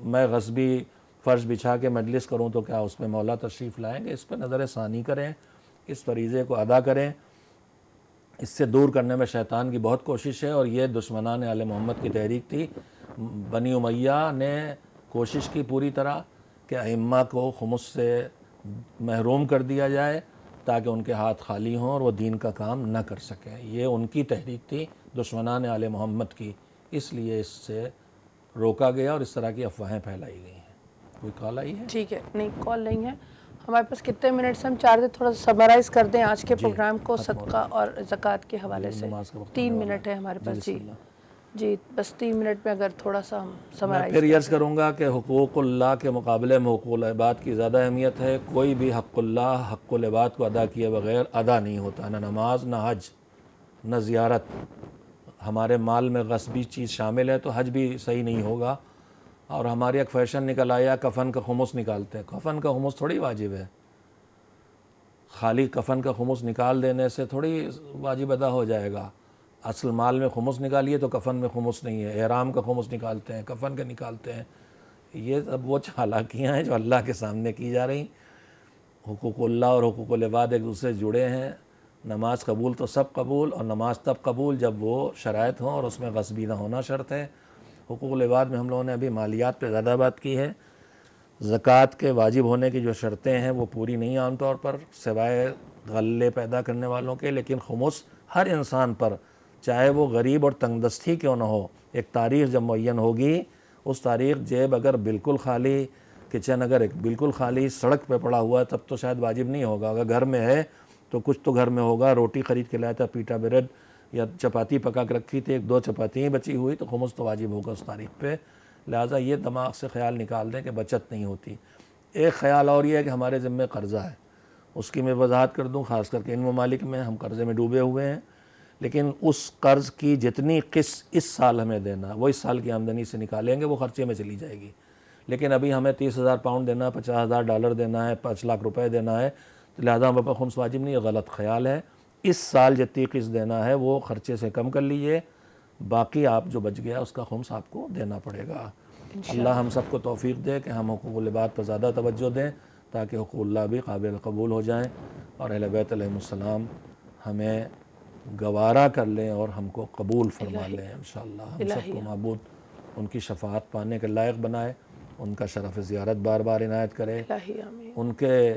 میں غصبی فرش بچھا کے مجلس کروں تو کیا اس میں مولا تشریف لائیں گے؟ اس پہ نظر ثانی کریں، اس فریضے کو ادا کریں۔ اس سے دور کرنے میں شیطان کی بہت کوشش ہے، اور یہ دشمنان آل محمد کی تحریک تھی۔ بنی امیہ نے کوشش کی پوری طرح کہ ائمہ کو خمس سے محروم کر دیا جائے تاکہ ان کے ہاتھ خالی ہوں اور وہ دین کا کام نہ کر سکیں۔ یہ ان کی تحریک تھی، دشمنان آل محمد کی، اس لیے اس سے روکا گیا اور اس طرح کی افواہیں پھیلائی گئی ہیں۔ کوئی کال آئی ہے؟ ٹھیک ہے، نہیں کال نہیں ہے ہمارے پاس۔ کتنے منٹس ہم چاہ رہے تھے تھوڑا سا سمرائز کر دیں آج کے پروگرام کو صدقہ اور زکوٰۃ کے حوالے سے۔ 3 منٹ ہے ہمارے پاس۔ جی جی بس 3 منٹ میں اگر تھوڑا سا ہم میں سمرائز پھر عرض کروں گا کہ حقوق اللہ کے مقابلے میں حقوق العباد کی زیادہ اہمیت ہے۔ کوئی بھی حق اللہ، حق العباد کو ادا کیے بغیر ادا نہیں ہوتا، نہ نماز، نہ حج، نہ زیارت۔ ہمارے مال میں غصبی چیز شامل ہے تو حج بھی صحیح نہیں ہوگا۔ اور ہمارے ایک فیشن نکل آیا، کفن کا خمس نکالتے ہیں۔ کفن کا خمس تھوڑی واجب ہے، خالی کفن کا خمس نکال دینے سے تھوڑی واجب ادا ہو جائے گا۔ اصل مال میں خمس نکالیے تو کفن میں خمس نہیں ہے۔ احرام کا خمس نکالتے ہیں، کفن کا نکالتے ہیں، یہ اب وہ چالاکیاں ہیں جو اللہ کے سامنے کی جا رہی. حقوق اللہ اور حقوق العباد ایک دوسرے سے جڑے ہیں. نماز قبول تو سب قبول، اور نماز تب قبول جب وہ شرائط ہوں اور اس میں غصبی نہ ہونا شرط ہے. حقوق العباد میں ہم لوگوں نے ابھی مالیات پہ زیادہ بات کی ہے. زکوٰۃ کے واجب ہونے کی جو شرطیں ہیں وہ پوری نہیں عام طور پر سوائے غلے پیدا کرنے والوں کے، لیکن خمس ہر انسان پر، چاہے وہ غریب اور تنگ دستی کیوں نہ ہو. ایک تاریخ جب معین ہوگی، اس تاریخ جیب اگر بالکل خالی، کچن اگر ایک بالکل خالی سڑک پہ پڑا ہوا ہے تب تو شاید واجب نہیں ہوگا. اگر گھر میں ہے تو کچھ تو گھر میں ہوگا. روٹی خرید کے لایا تھا، پیٹا بریڈ یا چپاتی پکا کے رکھی تھی، ایک دو چپاتی ہی بچی ہوئی، تو خمس تو واجب ہوگا اس تاریخ پہ. لہٰذا یہ دماغ سے خیال نکال دیں کہ بچت نہیں ہوتی. ایک خیال اور یہ ہے کہ ہمارے ذمے قرضہ ہے، اس کی میں وضاحت کر دوں. خاص کر کے ان ممالک میں ہم قرضے میں ڈوبے ہوئے ہیں، لیکن اس قرض کی جتنی قسط اس سال ہمیں دینا وہ اس سال کی آمدنی سے نکالیں گے، وہ خرچے میں چلی جائے گی. لیکن ابھی ہمیں 30,000 پاؤنڈ دینا ہے، $50,000 دینا ہے، 5 لاکھ روپے دینا ہے، تو لہٰذا ہم پر خمس واجب نہیں. یہ غلط خیال ہے. اس سال جتنی قسط دینا ہے وہ خرچے سے کم کر لیجئے، باقی آپ جو بچ گیا اس کا خمس آپ کو دینا پڑے گا. اللہ ہم سب کو توفیق دے کہ ہم حقوق العباد پر زیادہ توجہ دیں تاکہ حقوق اللہ بھی قابل قبول ہو جائیں، اور اہل بیت علیہ السلام ہمیں گوارا کر لیں اور ہم کو قبول فرما لیں انشاءاللہ. ہم سب کو معبود ان کی شفاعت پانے کے لائق بنائے، ان کا شرف زیارت بار بار عنایت کرے، ان کے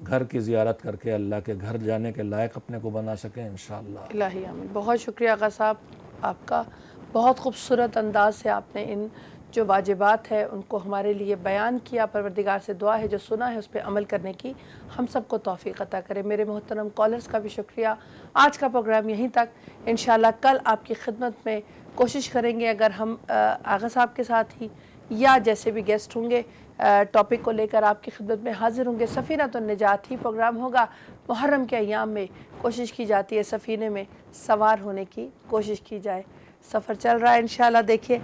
گھر کی زیارت کر کے اللہ کے گھر جانے کے لائق اپنے کو بنا سکیں انشاءاللہ. الہی آمین. بہت شکریہ آقا صاحب آپ کا. بہت خوبصورت انداز سے آپ نے ان جو واجبات ہے ان کو ہمارے لیے بیان کیا. پروردگار سے دعا ہے جو سنا ہے اس پہ عمل کرنے کی ہم سب کو توفیق عطا کرے. میرے محترم کالرز کا بھی شکریہ. آج کا پروگرام یہیں تک. انشاءاللہ کل آپ کی خدمت میں کوشش کریں گے، اگر ہم آغا صاحب کے ساتھ ہی یا جیسے بھی گیسٹ ہوں گے ٹاپک کو لے کر آپ کی خدمت میں حاضر ہوں گے. سفینۃ النجات ہی پروگرام ہوگا. محرم کے ایام میں کوشش کی جاتی ہے سفینے میں سوار ہونے کی کوشش کی جائے. سفر چل رہا ہے انشاءاللہ، دیکھیے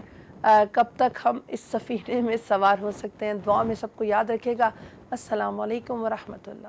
کب تک ہم اس سفینے میں سوار ہو سکتے ہیں. دعا میں سب کو یاد رکھے گا. السلام علیکم ورحمۃ اللہ.